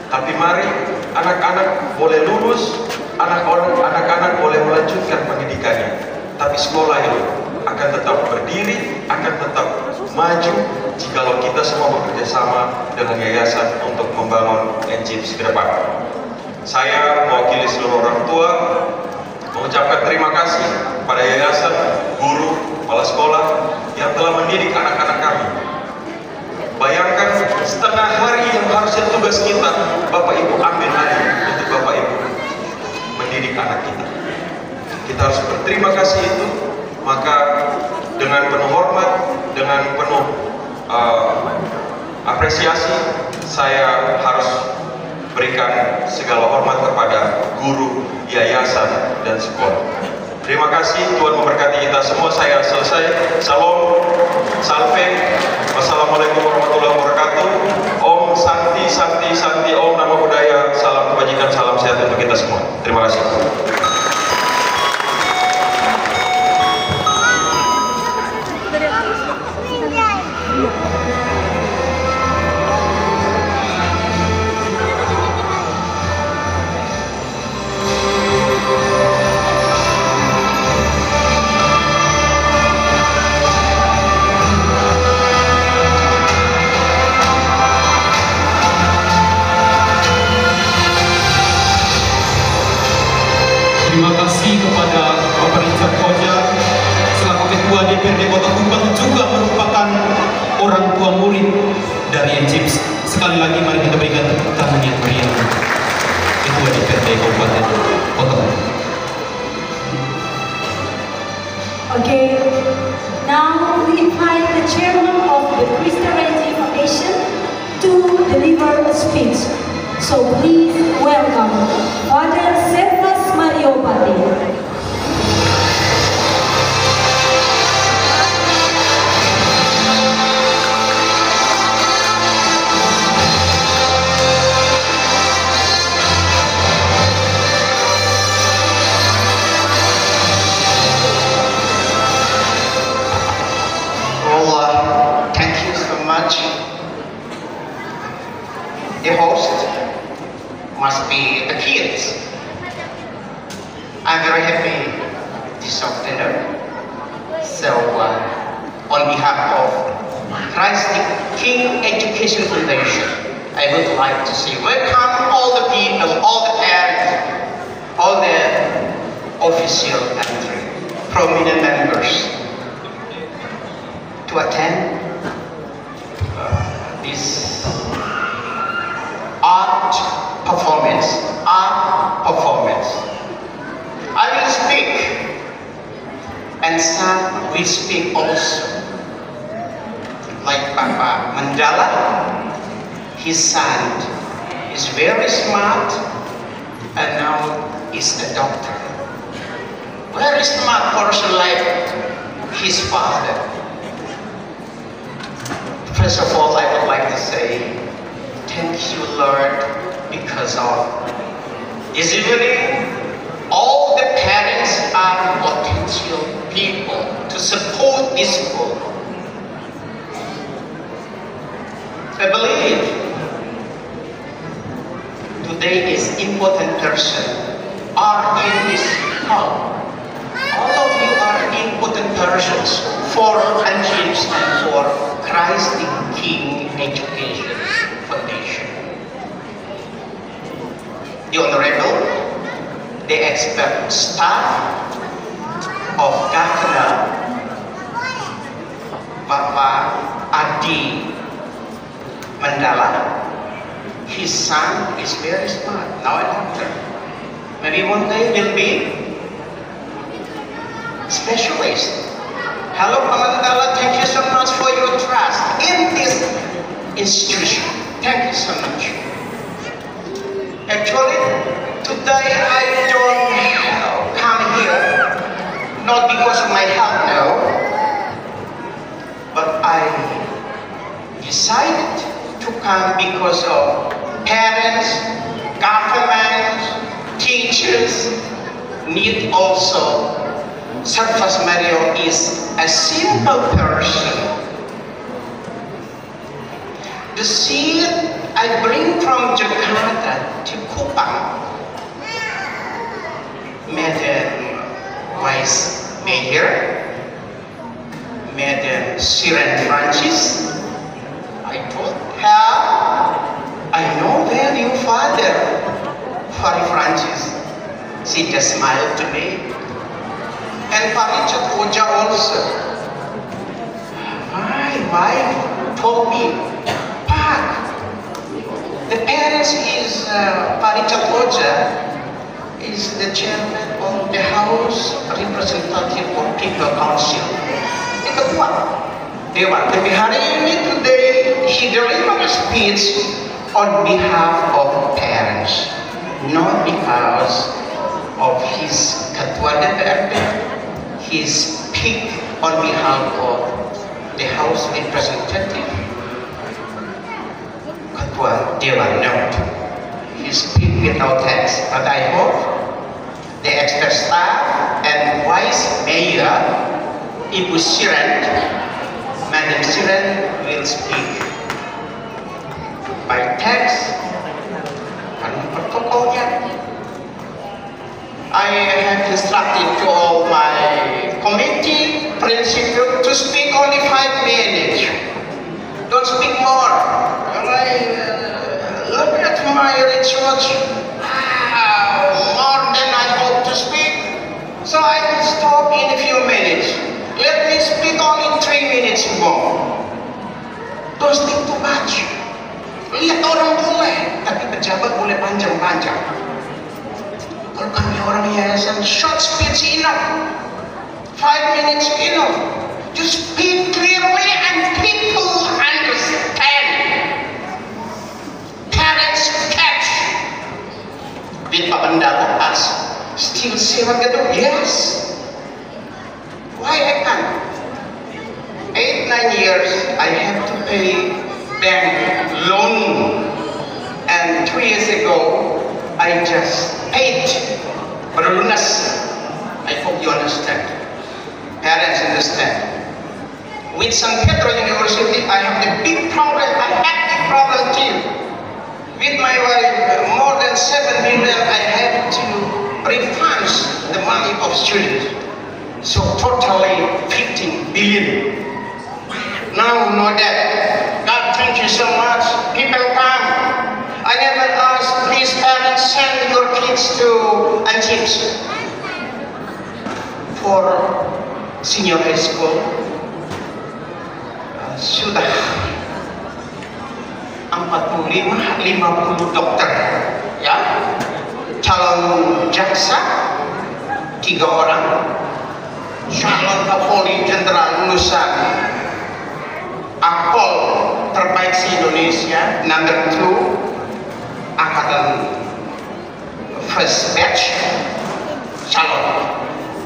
Tapi mari anak-anak boleh lulus, anak-anak boleh melanjutkan pendidikannya. Tapi sekolah ini akan tetap berdiri, akan tetap maju jikalau kita semua bekerja sama dengan yayasan untuk membangun NCIPS ke depan. Saya mewakili seluruh orang tua mengucapkan terima kasih pada yayasan, guru, kepala sekolah yang telah mendidik anak-anak kami. Bayangkan setengah hari yang harusnya tugas kita, Bapak Ibu ambil hari untuk Bapak Ibu mendidik anak kita. Kita harus berterima kasih itu. Maka dengan penuh hormat, dengan penuh apresiasi, saya harus berikan segala hormat kepada guru, yayasan, dan sekolah. Terima kasih, Tuhan memberkati kita semua. Saya selesai. Salam, salve, wassalamualaikum warahmatullahi wabarakatuh. Om Santi, Santi, Santi, Om Namo Buddhaya. Salam kebajikan, salam sehat untuk kita semua. Terima kasih. Terima kasih kepada Bapak Richard Koja selaku Ketua DPRD Kota Kupang, juga merupakan orang tua murid dari NCIPS. Sekali lagi mari kita berikan tepuk tangan yang meriah Ketua DPRD Kabupaten Kota Kupang. Okay, now we invite the chairman of the Christian Ranji Foundation to deliver a speech. So please welcome Father Servas Mariopati. Thank you so much. The host must be the kids. I'm very happy this afternoon. So, on behalf of Christ the King Education Foundation, I would like to say welcome all the people, all the parents, all the official and prominent members to attend this art performance. I will speak, and some will speak also. Like Papa Mandala, his son is very smart, and now is a doctor. Very smart person like his father. First of all, I would like to say, thank you, Lord, because of this evening, all the parents are potential people to support this school. I believe today is important person are in this hall. All of you are important persons for NCIPS and for Christ the King Education Foundation. The Honorable, the expert staff of Governor Bapak Adi Mandala, his son is very smart, now a doctor. Maybe one day will be specialist. Hello, Pak Mandala, thank you so much for your trust in this institution. Thank you so much. Actually, today I don't come here, not because of my health, no, but I decided to come because of parents, government, teachers need also. Surface Mario is a simple person. The seed I bring from Jakarta to Kupang, Madam Vice Mayor, Madam Siren Francis, I told her, I know where you father, Fari Francis. She just smiled to me. And Richard Oja also. My wife told me, Pak, the parents is Richard Oja is the chairman of the House Representative of People Council. The ketua Dewan. Tapi hari ini today he delivered a speech on behalf of parents, not because of his ketua DPRD. He speak on behalf of the House Representative. Ketua Dewan, no. He speak without text, but I hope the expert staff and Vice Mayor Ibu Siren, Madam Siren will speak by text. Karena protokolnya, I have instructed to all my committee principal to speak only 5 minutes. Don't speak more. Look at my research. More than I hope to speak. So I will stop in a few minutes. Let me speak only 3 minutes more. Don't speak too much. Lihat orang boleh, tapi pejabat boleh panjang-panjang. Kalau kami orang yayasan, short speech enough, 5 minutes enough. You speak clearly and people understand. Parents catch. With Pak Mandala ask, still sewa gedung? Yes. Why I can't? 8-9 years I have to pay bank loan, and 2 years ago I just paid berlunas. I hope you understand. Parents understand. With San Pedro University, I have a big problem. I had a problem too. With my wife, more than 7 million, I have to refund the money of students. So totally 15 billion. Now know that. God, thank you so much. People come. I never asked, please parents, send your kids to Anjips for senior high school. Sudah 45-50 dokter, ya, calon jaksa 3 orang, calon Kapolri Jenderal lulusan Akpol terbaik di Indonesia, number 2. Angkatan first batch, calon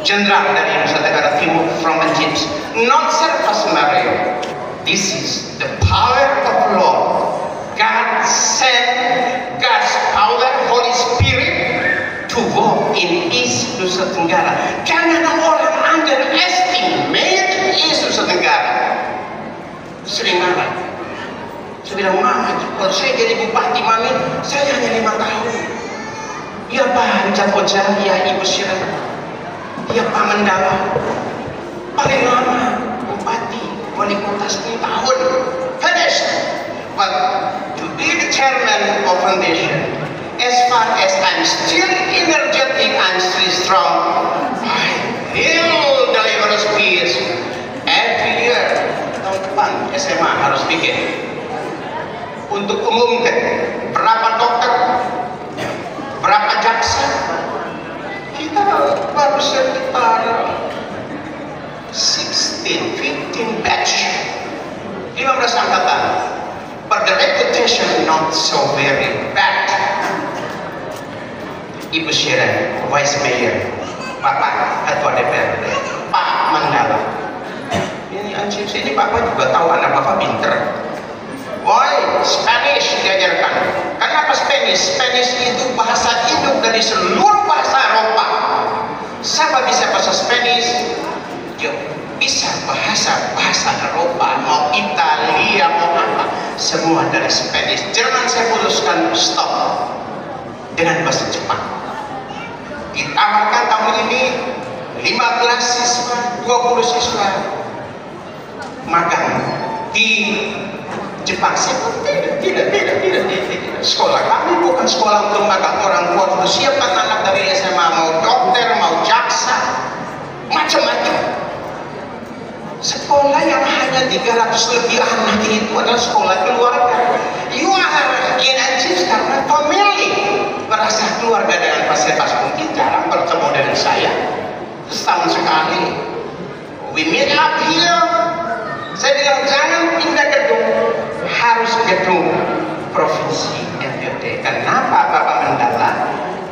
jenderal dari Nusa Tenggara Timur from Anjips, not Surface Mario. This is the power of Lord. God sent God's power, Holy Spirit, to walk in East Nusa Tenggara. Jangan orang underestimate East Nusa Tenggara. Sering marah. Saya bilang, Mama, kalau saya jadi bupati, Mami, saya hanya 5 tahun. Ya Pak Richard Oja, ya Ibu Siren, ya Pak Mandala, paling lama bupati, wali kota 10 tahun. Finished. But to be the chairman of foundation, as far as I'm still energetic, I'm still strong, I will deliver a speech every year. Tahun depan SMA harus bikin. Untuk umumkan berapa dokter, berapa jaksa, baru sekitar 15 batch, 15 angkatan, but the reputation not so very bad. Ibu Sharon, Vice Mayor, Bapak Ketua DPRD, Pak Mandala. Ini anjing ini Bapak juga tahu anak Bapak pinter. Woi, Spanish diajarkan. Kenapa Spanish? Spanish itu bahasa induk dari seluruh bahasa Eropa. Siapa bisa bahasa Spanish? Dia bisa bahasa Eropa, mau Italia, mau apa, semua dari Spanish. Jangan saya putuskan stop dengan bahasa Jepang. Ditawarkan tahun ini 15 siswa, 20 siswa magang di Jepang. Tidak. Sekolah kami bukan sekolah untuk magang orang tua, untuk siapkan anak dari SMA, mau dokter, mau jaksa, macam-macam. Sekolah yang hanya 300 lebih anak itu adalah sekolah keluarga. You are in achieve karena family, merasa keluarga dengan fasilitas mungkin jarang bertemu dengan saya. Setahun sekali, we meet up here. Saya bilang jangan pindah gedung, harus gedung provinsi NTT. Kenapa Bapak Mandala?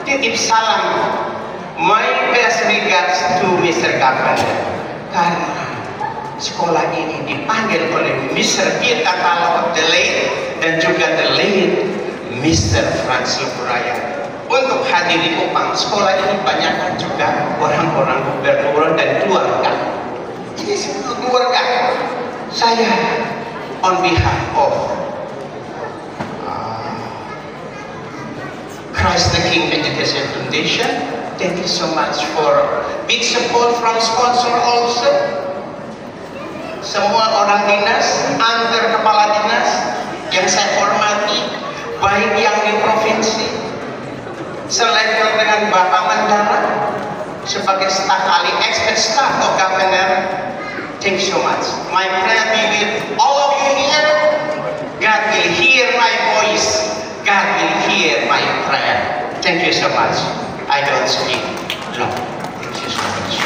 Titip salam, my best regards to Mr. Governor. Karena sekolah ini dipanggil oleh Mr. Tirta Palo, the late, dan juga the late Mr. Franz Leburaya untuk hadir di Kupang. Sekolah ini banyak juga orang-orang gubernur dan keluarga. Ini semua keluarga. Saya on behalf of Christ the King Education Foundation, thank you so much for big support from sponsor also. Semua orang dinas, antar kepala dinas yang saya hormati, baik yang di provinsi, selevel dengan Bapak Mandala sebagai staf ahli, expert staff of Governor. Thank you so much. My prayer be with all of you here. God will hear my voice. God will hear my prayer. Thank you so much. I don't speak long. Thank you so much.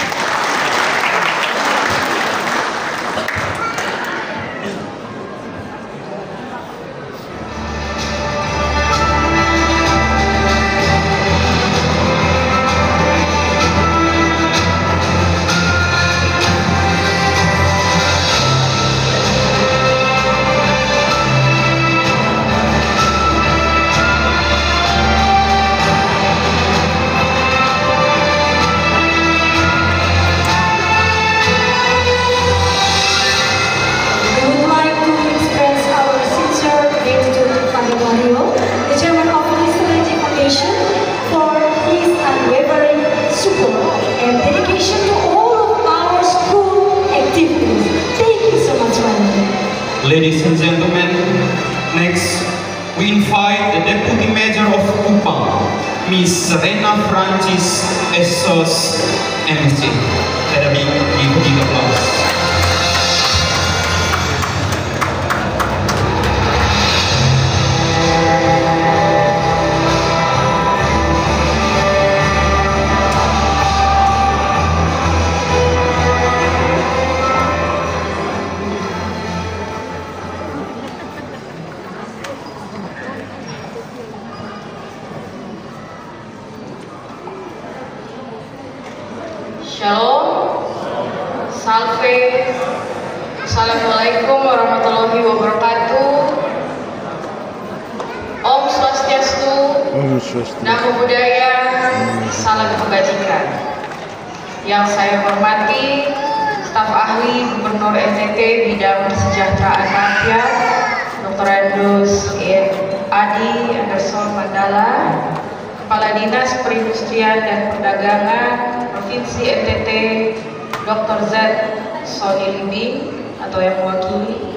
Ladies and gentlemen, next we invite the Deputy Mayor of Kupang, Miss Rena Francis Esos MC. Let me give big applause. Shalom, Salve, Assalamualaikum warahmatullahi wabarakatuh. Om Swastiastu, Namo Buddhaya, Salam Kebajikan. Yang saya hormati, staf ahli Gubernur NTT bidang kesejahteraan rakyat, Dr. Andus Adi Anderson Mandala, Kepala Dinas Perindustrian dan Perdagangan Provinsi NTT, Dr. Z. Sony Libing atau yang mewakili,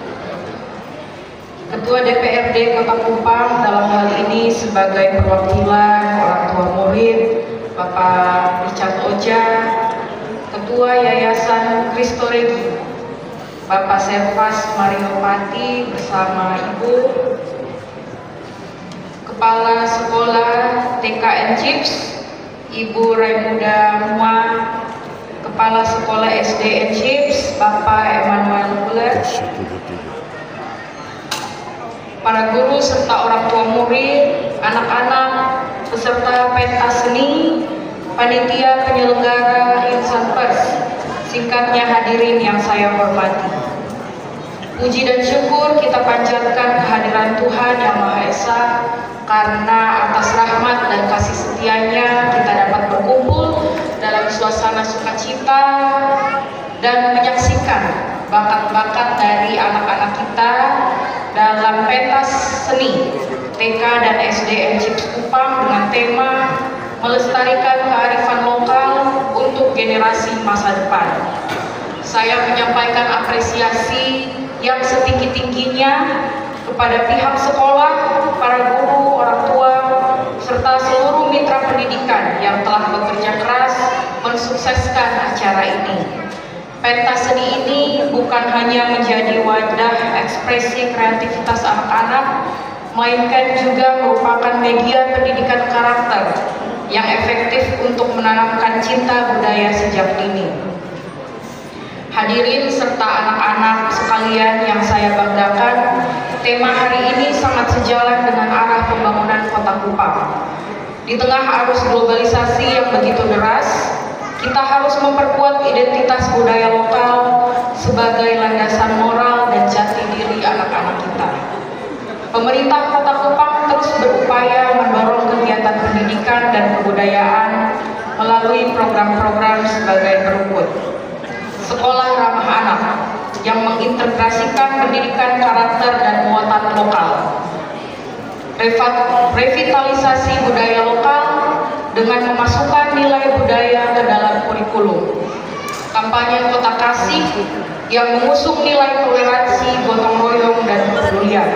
Ketua DPRD Kota Kupang dalam hal ini sebagai perwakilan orang tua murid, Bapak Richard Oja, Ketua Yayasan Kristo Regi, Bapak Servas Mariopati bersama Ibu, Kepala Sekolah TKN Chips, Ibu Raimuda Mua, Kepala Sekolah SD Chips, Bapak Emmanuel Buller, para guru serta orang tua murid, anak-anak, peserta pentas seni, panitia penyelenggara insan pers, singkatnya hadirin yang saya hormati. Puji dan syukur kita panjatkan kehadiran Tuhan Yang Maha Esa, karena atas rahmat dan kasih setianya kita dapat berkumpul dalam suasana sukacita dan menyaksikan bakat-bakat dari anak-anak kita dalam pentas seni TK dan SDN Chips Kupang dengan tema melestarikan kearifan lokal untuk generasi masa depan. Saya menyampaikan apresiasi yang setinggi-tingginya kepada pihak sekolah, para guru, orang tua, serta seluruh mitra pendidikan yang telah bekerja keras mensukseskan acara ini. Pentas seni ini bukan hanya menjadi wadah ekspresi kreativitas anak-anak, melainkan juga merupakan media pendidikan karakter yang efektif untuk menanamkan cinta budaya sejak dini. Hadirin serta anak-anak sekalian yang saya banggakan, tema hari ini sangat sejalan dengan arah pembangunan Kota Kupang. Di tengah arus globalisasi yang begitu deras, kita harus memperkuat identitas budaya lokal sebagai landasan moral dan jati diri anak-anak kita. Pemerintah Kota Kupang terus berupaya mendorong kegiatan pendidikan dan kebudayaan melalui program-program sebagai berikut. Sekolah ramah anak yang mengintegrasikan pendidikan karakter dan muatan lokal. Revitalisasi budaya lokal dengan memasukkan nilai budaya ke dalam kurikulum. Kampanye Kota Kasih yang mengusung nilai toleransi, gotong royong, dan kepedulian,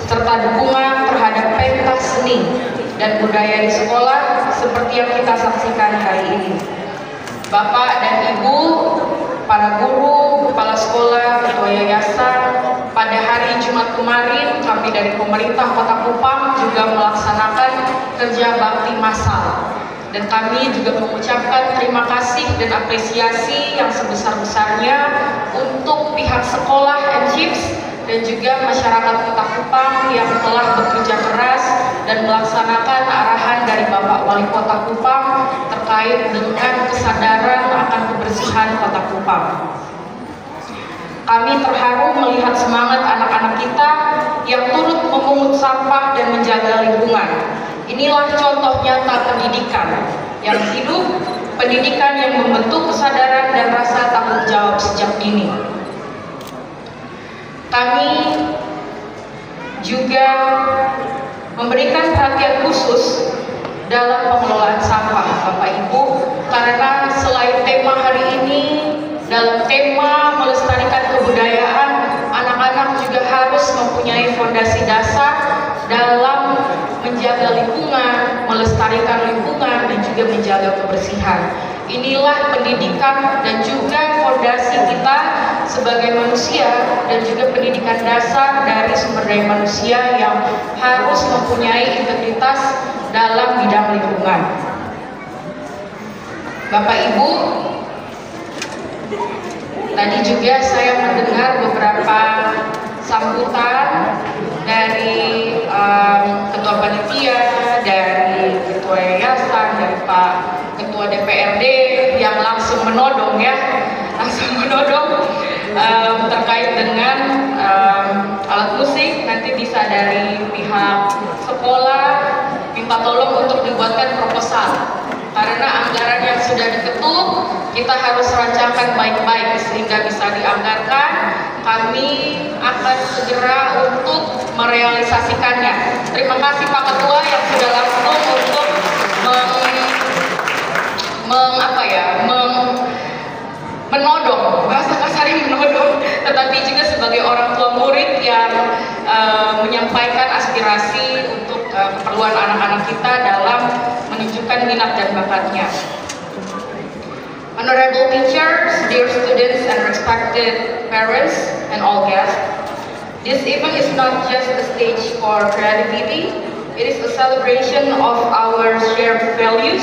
serta dukungan terhadap pentas seni dan budaya di sekolah seperti yang kita saksikan hari ini. Bapak dan Ibu, para guru, kepala sekolah, ketua yayasan, pada hari Jumat kemarin kami dari pemerintah Kota Kupang juga melaksanakan kerja bakti massal, dan kami juga mengucapkan terima kasih dan apresiasi yang sebesar-besarnya untuk pihak sekolah and Chips dan juga masyarakat Kota Kupang yang telah bekerja keras dan melaksanakan arahan dari Bapak Wali Kota Kupang terkait dengan kesadaran akan kebersihan Kota Kupang. Kami terharu melihat semangat anak-anak kita yang turut memungut sampah dan menjaga lingkungan. Inilah contoh nyata pendidikan yang hidup, pendidikan yang membentuk kesadaran dan rasa tanggung jawab sejak dini. Kami juga memberikan perhatian khusus dalam pengelolaan sampah, Bapak Ibu, karena selain tema hari ini, dalam tema melestarikan kebudayaan, anak-anak juga harus mempunyai fondasi dasar dalam menjaga lingkungan, melestarikan lingkungan, dan juga menjaga kebersihan. Inilah pendidikan dan juga fondasi kita sebagai manusia, dan juga pendidikan dasar dari sumber daya manusia yang harus mempunyai integritas dalam bidang lingkungan. Bapak Ibu, tadi juga saya mendengar beberapa sambutan dari ketua panitia, dari ketua yayasan, dari Pak Ketua DPRD yang langsung menodong terkait dengan alat musik. Nanti bisa dari pihak sekolah minta tolong untuk dibuatkan proposal, karena anggaran yang sudah diketuk kita harus rancangkan baik-baik sehingga bisa dianggarkan. Kami akan segera untuk merealisasikannya. Terima kasih Pak Ketua yang sudah langsung untuk menodong, bahasa kasarnya menodong, tetapi juga sebagai orang tua murid yang menyampaikan aspirasi untuk keperluan anak-anak kita dalam menunjukkan minat dan bakatnya. Honorable teachers, dear students and respected parents and all guests, this event is not just a stage for creativity, it is a celebration of our shared values,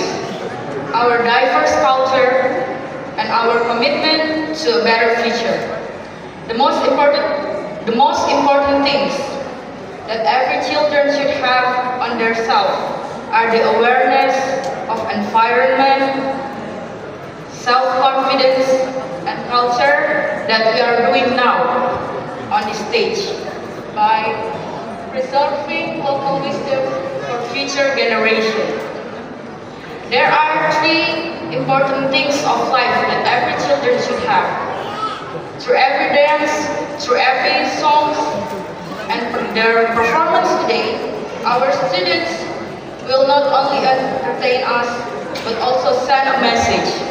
our diverse culture, and our commitment to a better future. The most important things that every children should have on their self are the awareness of environment, self-confidence, and culture that we are doing now on this stage by preserving local wisdom for future generations. There are three important things of life that every children should have. Through every dance, through every song, and their performance today, our students will not only entertain us, but also send a message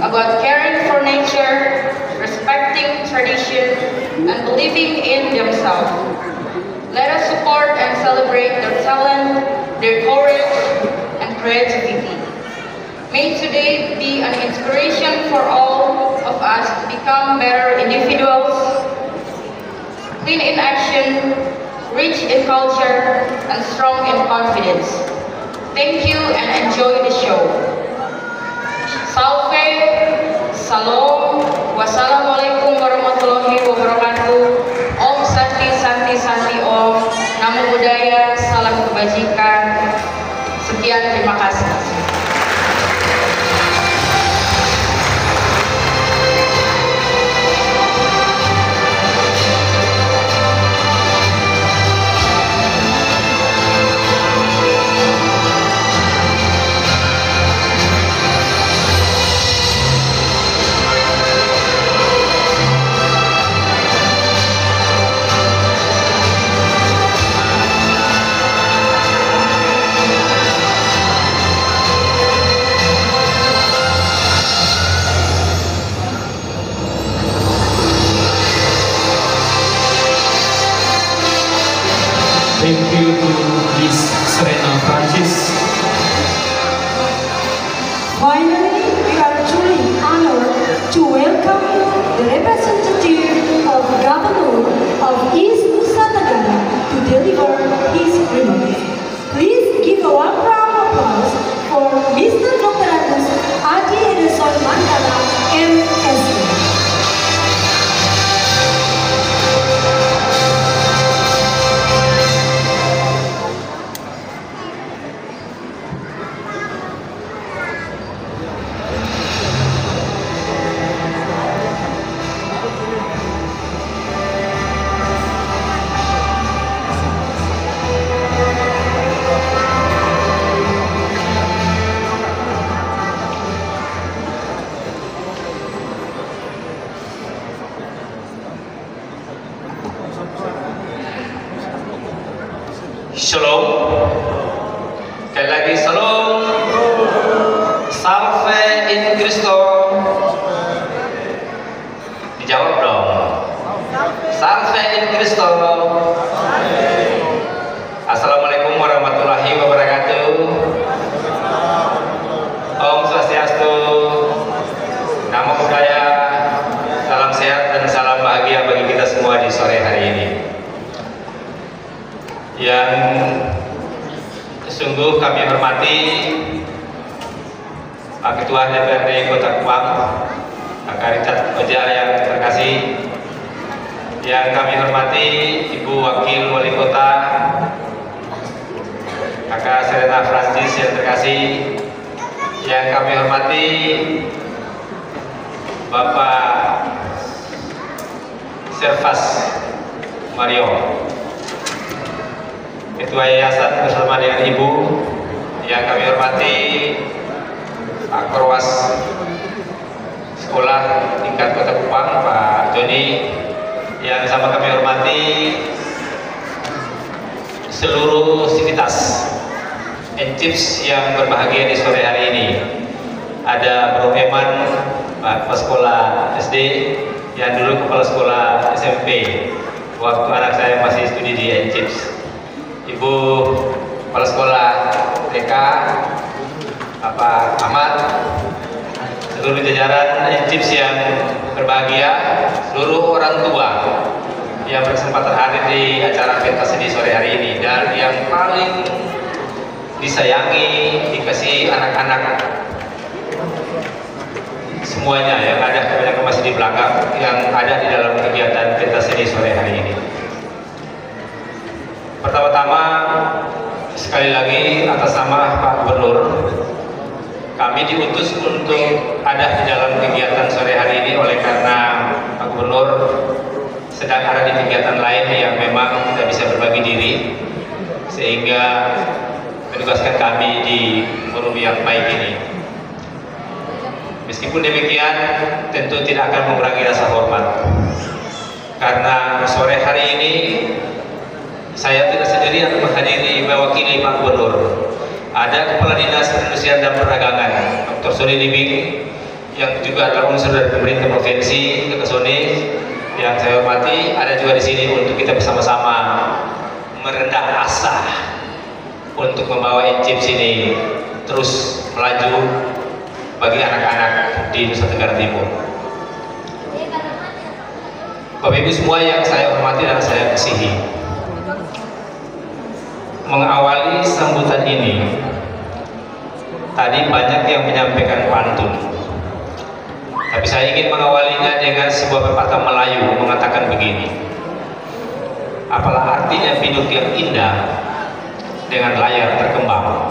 about caring for nature, respecting tradition, and believing in themselves. Let us support and celebrate their talent, their courage, and creativity. May today be an inspiration for all of us to become better individuals, clean in action, rich in culture, and strong in confidence. Thank you and enjoy the show. Salve, Salam, Wassalamualaikum warahmatullahi wabarakatuh. Om Santi Santi Santi Om. Namo Buddhaya, salam kebajikan. Sekian, terima kasih. Thank you to Miss Serena Francis. Finally, we are truly honored to welcome the representative of Governor of East Nusa Tenggara to deliver his remarks. Please give a warm round of applause for Mr. Dr. Agus Adi Edison Mandala, MSc. Shalom. Sekali lagi shalom. Salve in Cristo. Dijawab dong. Salve in Cristo. Assalamualaikum warahmatullahi wabarakatuh. Om Swastiastu. Namo Buddhaya. Salam sehat dan salam bahagia bagi kita semua di sore hari ini. Yang sungguh kami hormati Pak Ketua DPRD Kota Kupang, Kakak Richard Oja yang terkasih, yang kami hormati Ibu Wakil Wali Kota, Kakak Serena Francis yang terkasih, yang kami hormati Bapak Servas Mario, Ketua Yayasan bersama dengan Ibu, yang kami hormati Pak Korwas Sekolah tingkat Kota Kupang, Pak Joni, yang sama kami hormati seluruh sivitas Encips yang berbahagia di sore hari ini. Ada Bro Eman, Pak Kepala Sekolah SD, yang dulu Kepala Sekolah SMP waktu anak saya masih studi di Encips. Ibu Kepala Sekolah TK, Bapak Ahmad, seluruh jajaran Encips yang berbahagia, seluruh orang tua yang berkesempatan hadir di acara pentas seni sore hari ini, dan yang paling disayangi, dikasih anak-anak semuanya yang ada, kebanyakan masih di belakang, yang ada di dalam kegiatan pentas seni sore hari ini. Pertama-tama, sekali lagi atas nama Pak Gubernur, kami diutus untuk ada di dalam kegiatan sore hari ini oleh karena Pak Gubernur sedang ada di kegiatan lain yang memang tidak bisa berbagi diri, sehingga menugaskan kami di forum yang baik ini. Meskipun demikian, tentu tidak akan mengurangi rasa hormat, karena sore hari ini saya tidak sendirian menghadiri mewakili Pak Gubernur. Ada Kepala Dinas Perindustrian dan Perdagangan, Dr. Sony Libing, yang juga adalah unsur dari pemerintah provinsi, Dr. Sony, yang saya hormati, ada juga di sini untuk kita bersama-sama merendah asa untuk membawa NCIPS ini terus melaju bagi anak-anak di Nusa Tenggara Timur. Bapak Ibu semua yang saya hormati dan saya kasihi, mengawali sambutan ini tadi banyak yang menyampaikan pantun, tapi saya ingin mengawalinya dengan sebuah pepatah Melayu mengatakan begini: apalah artinya hidup yang indah dengan layar terkembang,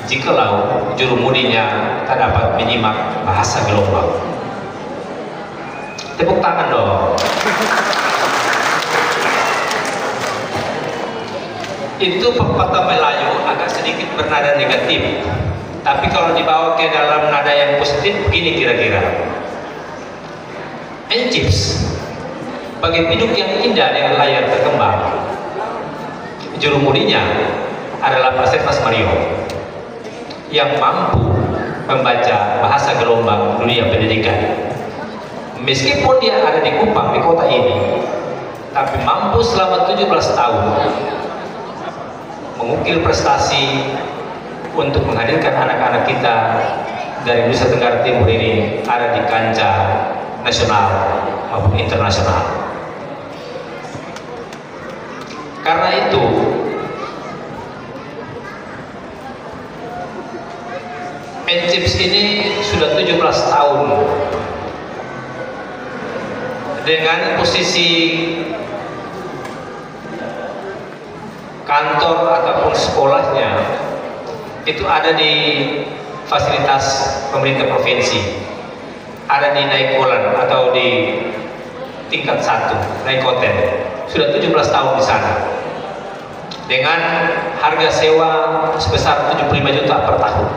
jikalau jurumudinya tak dapat menyimak bahasa gelombang. Tepuk tangan dong. Itu pepatah Melayu agak sedikit bernada negatif, tapi kalau dibawa ke dalam nada yang positif begini kira-kira: NCIPS bagi hidup yang indah dengan layar terkembang, jurumudinya adalah Pak Servas Mario yang mampu membaca bahasa gelombang dunia pendidikan. Meskipun dia ada di Kupang, di kota ini, tapi mampu selama 17 tahun mengukir prestasi untuk menghadirkan anak-anak kita dari Nusa Tenggara Timur ini ada di kancah nasional maupun internasional. Karena itu, NCIPS ini sudah 17 tahun dengan posisi kantor ataupun sekolahnya itu ada di fasilitas pemerintah provinsi, ada di Naikolan atau di tingkat 1 Naikoten, sudah 17 tahun di sana dengan harga sewa sebesar 75 juta per tahun.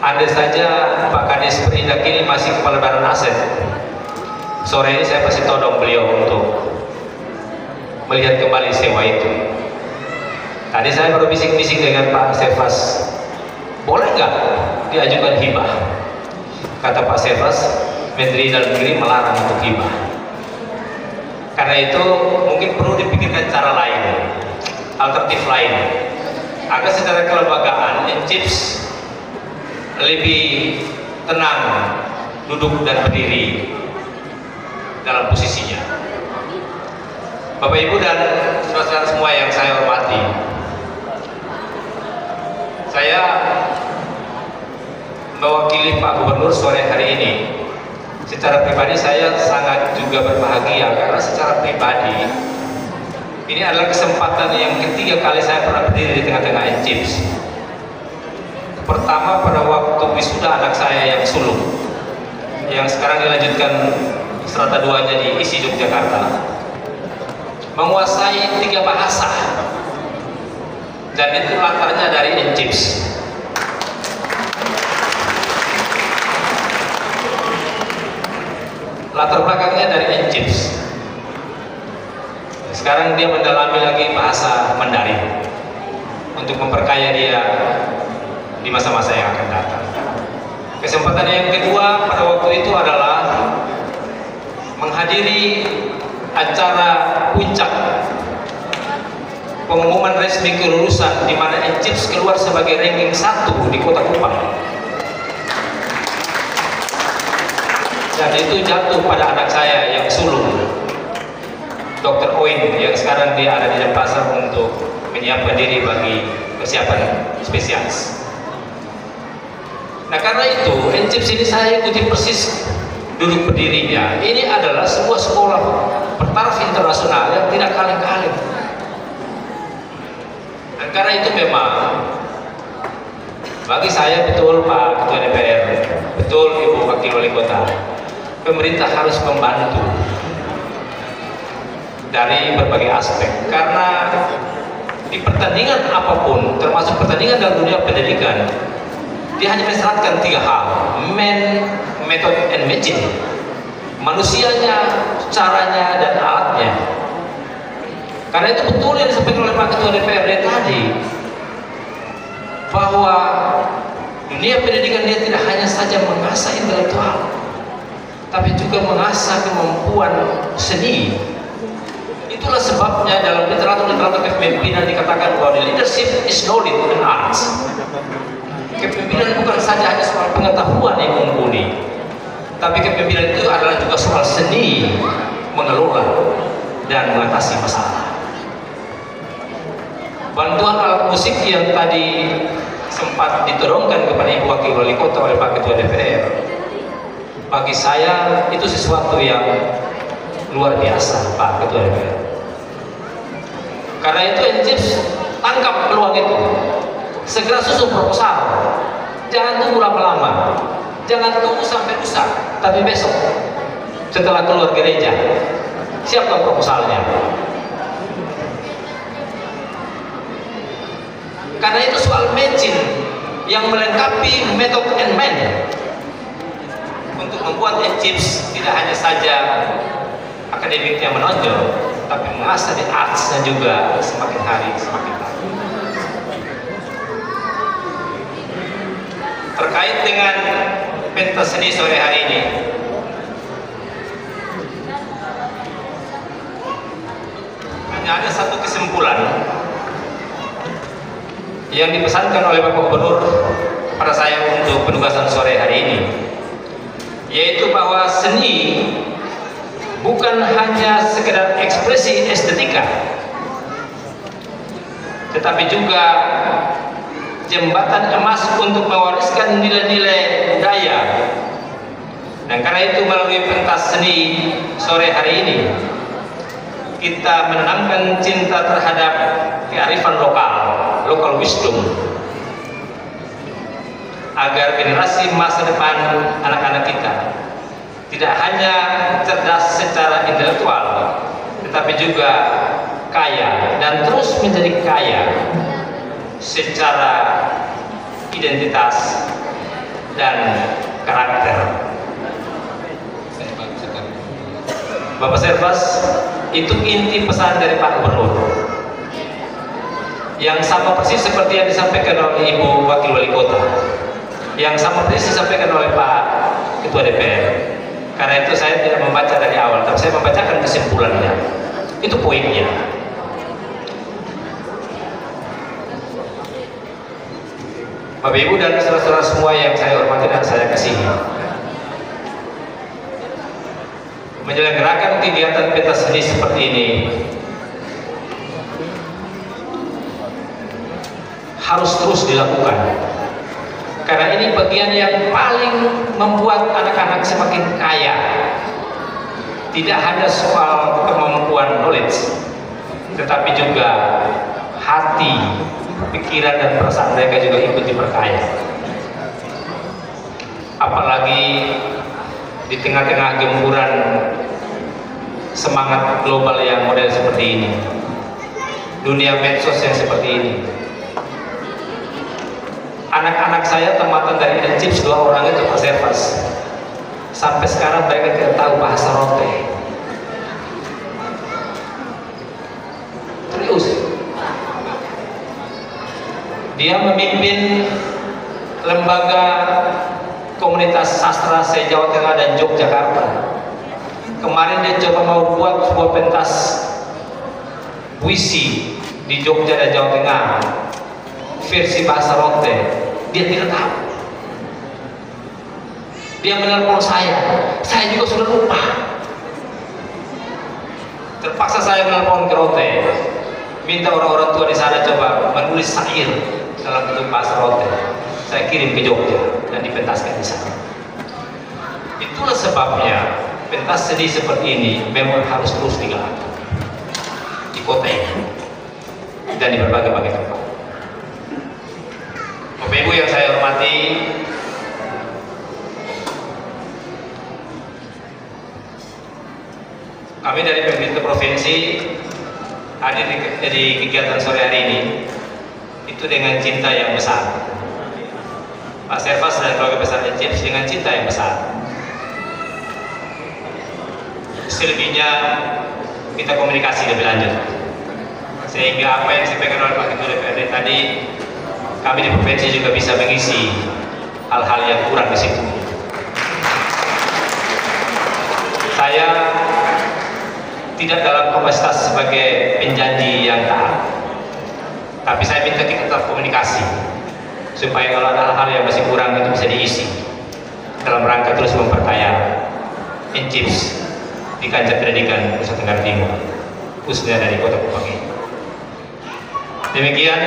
Andai saja Pak Kades Perindak ini masih kepala badan aset, sore ini saya pasti todong beliau untuk melihat kembali sewa itu. Tadi saya baru bisik-bisik dengan Pak Servas, boleh nggak diajukan hibah? Kata Pak Servas, Menteri Dalam Negeri melarang untuk hibah. Karena itu mungkin perlu dipikirkan cara lain, alternatif lain, agar secara kelembagaan NCIPS lebih tenang duduk dan berdiri dalam posisinya. Bapak Ibu dan saudara-saudara semua yang saya hormati, saya mewakili Pak Gubernur sore hari ini. Secara pribadi saya sangat juga berbahagia karena secara pribadi ini adalah kesempatan yang ketiga kali saya pernah berdiri di tengah-tengah NCIPS. Pertama pada waktu wisuda anak saya yang sulung, yang sekarang dilanjutkan strata 2-nya di ISI Yogyakarta, menguasai 3 bahasa, dan itu latarnya dari NCIPS. Latar belakangnya dari NCIPS. Sekarang dia mendalami lagi bahasa Mandarin untuk memperkaya dia di masa-masa yang akan datang. Kesempatan yang kedua pada waktu itu adalah menghadiri acara puncak pengumuman resmi kelulusan di mana NCIPS keluar sebagai ranking 1 di Kota Kupang. Dan itu jatuh pada anak saya yang sulung, Dr. Oin, yang sekarang dia ada di Denpasar untuk menyiapkan diri bagi persiapan spesialis. Nah karena itu NCIPS ini saya ikuti persis duduk berdirinya. Ini adalah sebuah sekolah bertaraf internasional yang tidak kaleng-kaleng. Dan karena itu memang bagi saya betul Pak Ketua DPR, betul Ibu Wakil Wali Kota, pemerintah harus membantu dari berbagai aspek, karena di pertandingan apapun, termasuk pertandingan dalam dunia pendidikan, dia hanya mensyaratkan 3 hal: man, method, and machine. Manusianya, caranya, dan alatnya. Karena itu betul yang disampaikan oleh Pak Ketua DPRD tadi, bahwa dunia pendidikan dia tidak hanya saja mengasah intelektual, tapi juga mengasah kemampuan seni. Itulah sebabnya dalam literatur kepemimpinan dikatakan bahwa leadership is knowledge and arts. Kepemimpinan bukan saja hanya soal pengetahuan yang mumpuni, tapi kepemimpinan itu adalah juga soal seni mengelola dan mengatasi masalah. Bantuan alat musik yang tadi sempat ditodongkan kepada Ibu Wakil Wali Kota oleh Pak Ketua DPR, bagi saya itu sesuatu yang luar biasa Pak Ketua DPR. Karena itu NCIPS tangkap peluang itu, segera susun proposal, jangan tunggu lama-lama, jangan tunggu sampai lusa, tapi besok setelah keluar gereja siapkan proposalnya. Karena itu soal machine yang melengkapi method and man untuk membuat NCIPS tidak hanya saja akademiknya menonjol, tapi mengasah di artsnya juga semakin hari semakin baik. Terkait dengan pentas seni sore hari ini, hanya ada satu kesimpulan yang dipesankan oleh Bapak Gubernur pada saya untuk penugasan sore hari ini, yaitu bahwa seni bukan hanya sekedar ekspresi estetika, tetapi juga jembatan emas untuk mewariskan nilai-nilai budaya. Dan karena itu melalui pentas seni sore hari ini, kita menanamkan cinta terhadap kearifan lokal, local wisdom, agar generasi masa depan anak-anak kita tidak hanya cerdas secara intelektual, tetapi juga kaya dan terus menjadi kaya secara identitas dan karakter. Bapak Servas, itu inti pesan dari Pak Gubernur, yang sama persis seperti yang disampaikan oleh Ibu Wakil Wali Kota, yang sama persis disampaikan oleh Pak Ketua DPR. Karena itu saya tidak membaca dari awal, tapi saya membacakan kesimpulannya. Itu poinnya. Bapak Ibu dan saudara-saudara semua yang saya hormati dan saya kasihi, menyelenggarakan kegiatan pentas seni seperti ini harus terus dilakukan, karena ini bagian yang paling membuat anak-anak semakin kaya. Tidak hanya soal kemampuan knowledge, tetapi juga hati, pikiran dan perasaan mereka juga ikut diperkaya. Apalagi di tengah-tengah gempuran semangat global yang model seperti ini, dunia medsos yang seperti ini. Anak-anak saya tamatan dari NCIPS 2 orang itu Pak Servas, sampai sekarang mereka tidak tahu bahasa rote. Serius. Dia memimpin lembaga komunitas sastra se-Jawa Tengah dan Yogyakarta. Kemarin dia coba mau buat sebuah pentas puisi di Jogja dan Jawa Tengah versi bahasa rote. Dia tidak tahu. Dia menelpon saya juga sudah lupa. Terpaksa saya menelpon ke rote, minta orang-orang tua di sana coba menulis syair dalam bentuk bahasa rote. saya kirim ke Jogja dan dipentaskan di sana. Itulah sebabnya pentas seni seperti ini memang harus terus digelar di kota ini dan di berbagai-bagai tempat. Bapak Ibu yang saya hormati, kami dari pemerintah provinsi hadir di kegiatan sore hari ini itu dengan cinta yang besar. Pak Servas dan keluarga besar NCIPS dengan cinta yang besar. Selebihnya kita komunikasi lebih lanjut, sehingga apa yang disampaikan oleh Pak Ketua DPRD tadi, kami di provinsi juga bisa mengisi hal-hal yang kurang di situ. Saya tidak dalam kapasitas sebagai penjanji yang taat, tapi saya minta kita tetap komunikasi supaya kalau ada hal-hal yang masih kurang itu bisa diisi dalam rangka terus memperkaya NCIPS di kancah pendidikan Nusa Tenggara Timur, khususnya dari Kota Kupang ini. Demikian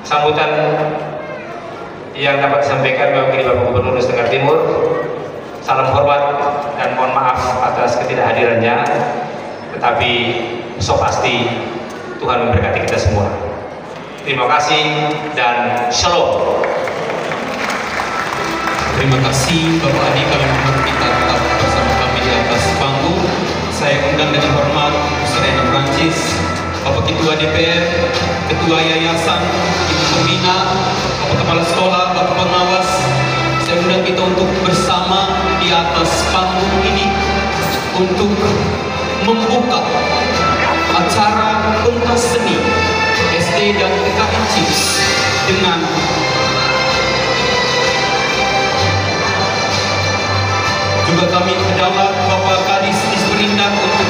sambutan yang dapat disampaikan mewakili Bapak Gubernur Nusa Tenggara Timur. Salam hormat dan mohon maaf atas ketidakhadirannya, tetapi so pasti Tuhan memberkati kita semua. Terima kasih dan shalom. Terima kasih Bapak Adi, kami mohon kita tetap bersama kami di atas panggung. Saya undang dengan hormat Serena Francis, Bapak Ketua DPR, Ketua Yayasan, Ibu Pembina, Bapak Kepala Sekolah, Bapak Pengawas. Saya undang kita untuk bersama di atas panggung ini untuk membuka acara pentas seni SD dan TK NCIPS dengan juga kami pedawat Bapak Kadis Disperindak untuk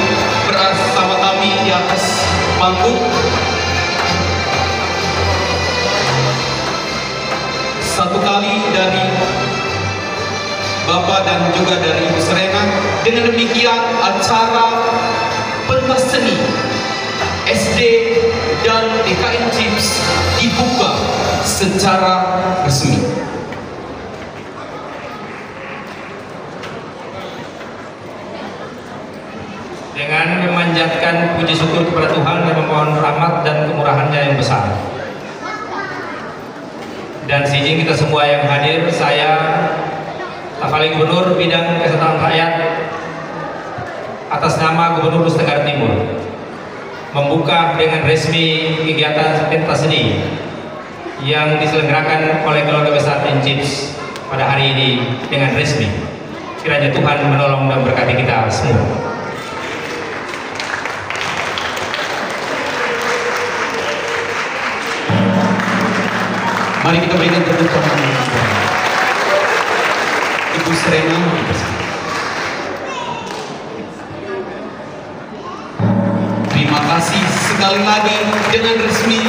bersama kami di atas panggung. Satu kali dari Bapak dan juga dari Ibu Serena. Dengan demikian acara pentas seni SD dan TK NCIPS dibuka secara resmi. Dengan memanjatkan puji syukur kepada Tuhan dan memohon rahmat dan kemurahannya yang besar. Dan seizin kita semua yang hadir, saya Staf Gubernur Bidang Kesejahteraan Rakyat atas nama Gubernur Nusa Tenggara Timur membuka dengan resmi kegiatan pentas seni yang diselenggarakan oleh keluarga besar NCIPS pada hari ini dengan resmi. Kiranya Tuhan menolong dan berkati kita semua. Mari kita berikan tepuk tangan. Ibu Serena. Terima kasih sekali lagi, dengan resmi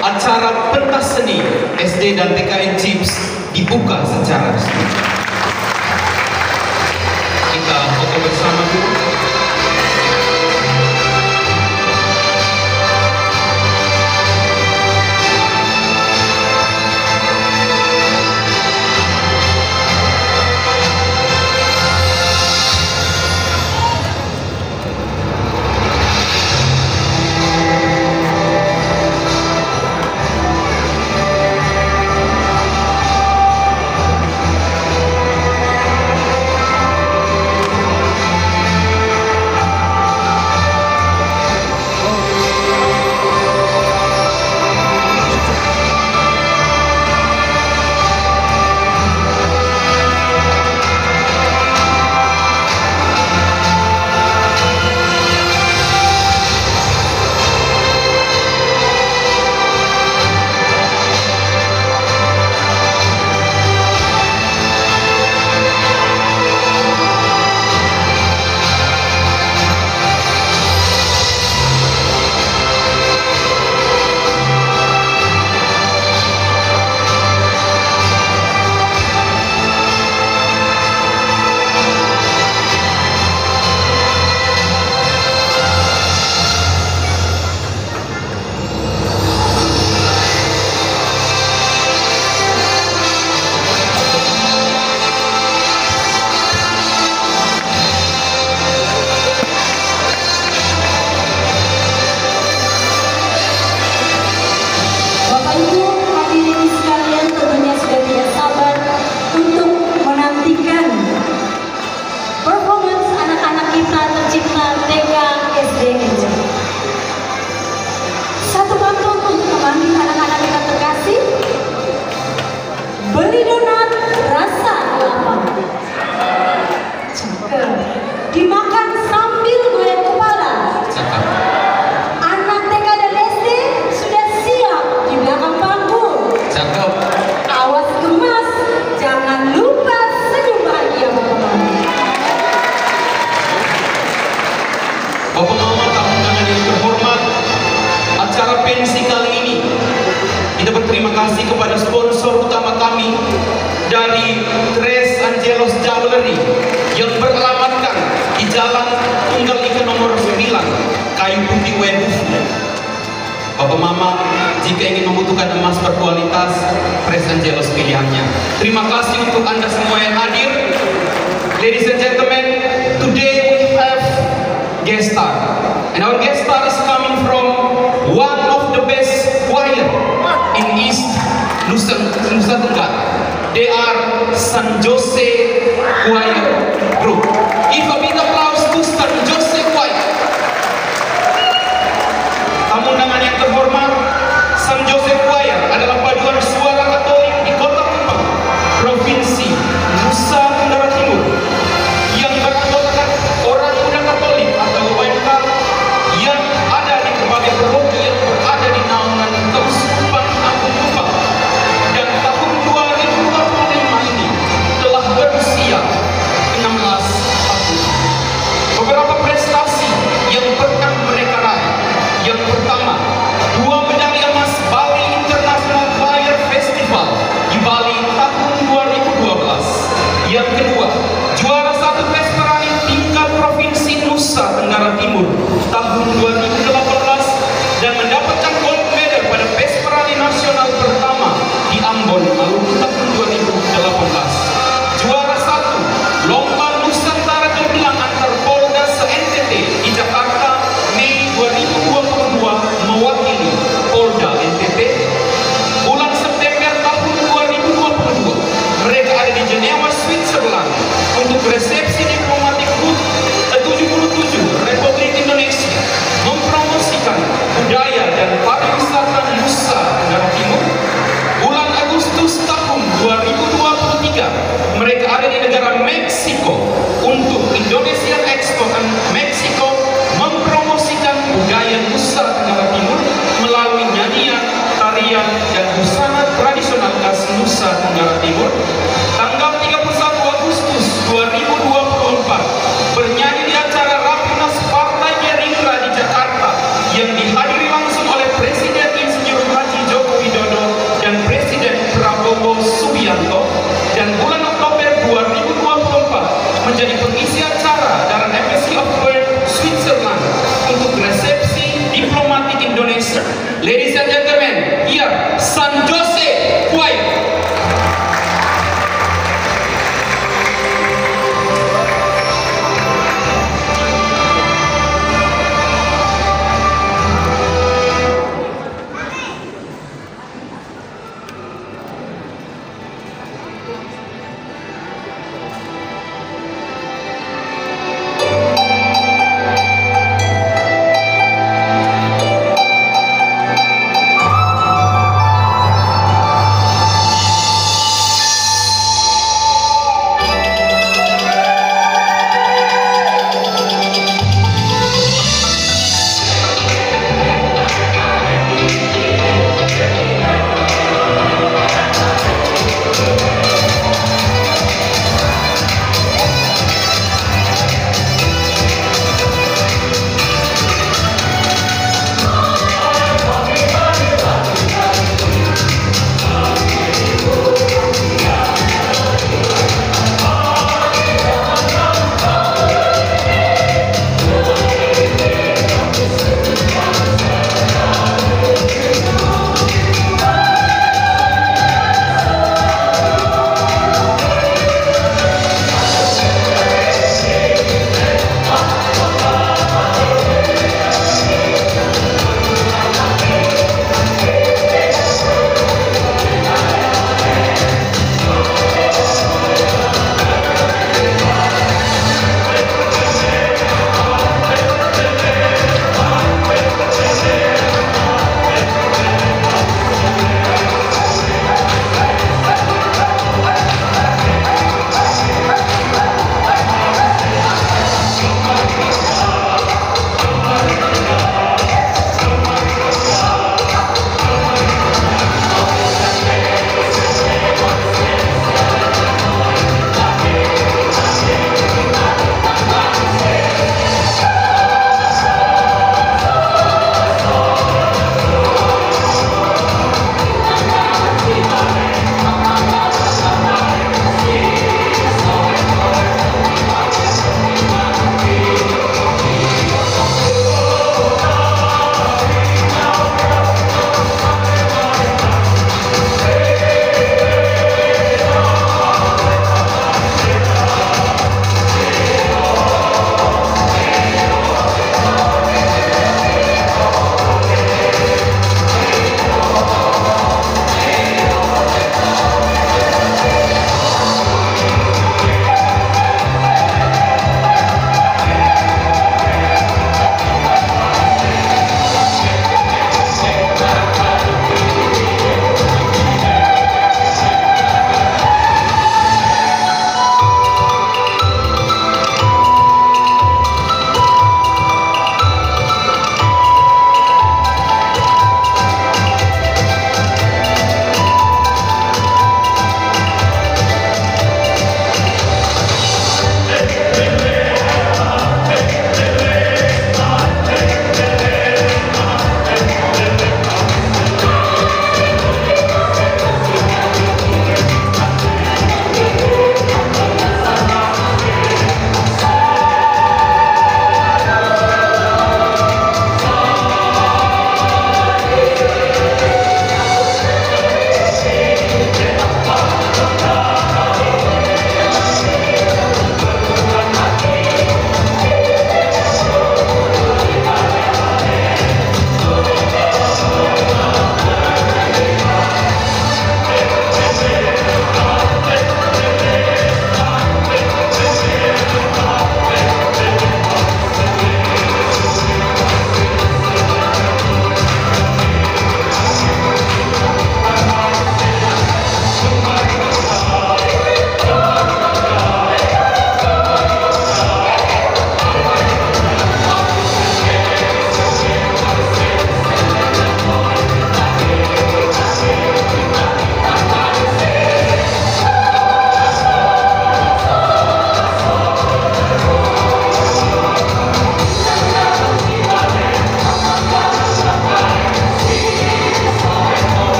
acara pentas seni SD dan TK NCIPS dibuka secara resmi. Kita foto bersama dulu. Bapak Mama, tamu undangan yang terhormat, acara pensi kali ini kita berterima kasih kepada sponsor utama kami dari Tres Angelos Jewelry yang beralamatkan di Jalan Tunggal Ika nomor 9, Kayu Putih Wedus. Bapak Mama, jika ingin membutuhkan emas berkualitas, Tres Angelos pilihannya. Terima kasih untuk Anda semua yang hadir. Ladies and gentlemen, today we have guest star, and our guest star is coming from one of the best choir in East Nusa Tenggara. They are San Jose Choir Group. Give a big applause to San Jose Choir. Tamu undangan yang terhormat, San Jose Choir adalah paduan suara Katolik di Kota Kupang, Provinsi Nusa Tenggara Timur, yang beranggotakan orang muda Katolik atau OMK yang ada di berbagai paroki yang berada di naungan Keuskupan Agung Kupang. Dan tahun 2025 ini telah berusia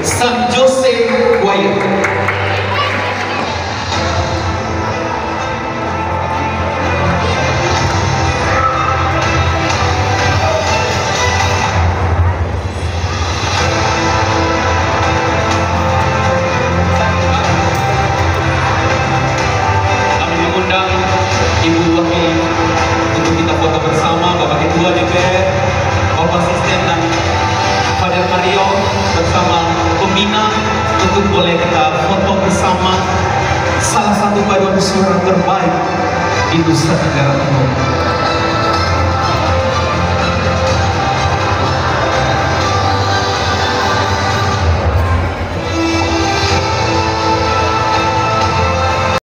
San Jose Choir. Ibu Wakil untuk kita foto bersama, Bapak Ketua DPR, Bapak Asisten dan Father Mario bersama pembina untuk boleh kita foto bersama salah satu paduan suara terbaik di Nusa Tenggara Timur.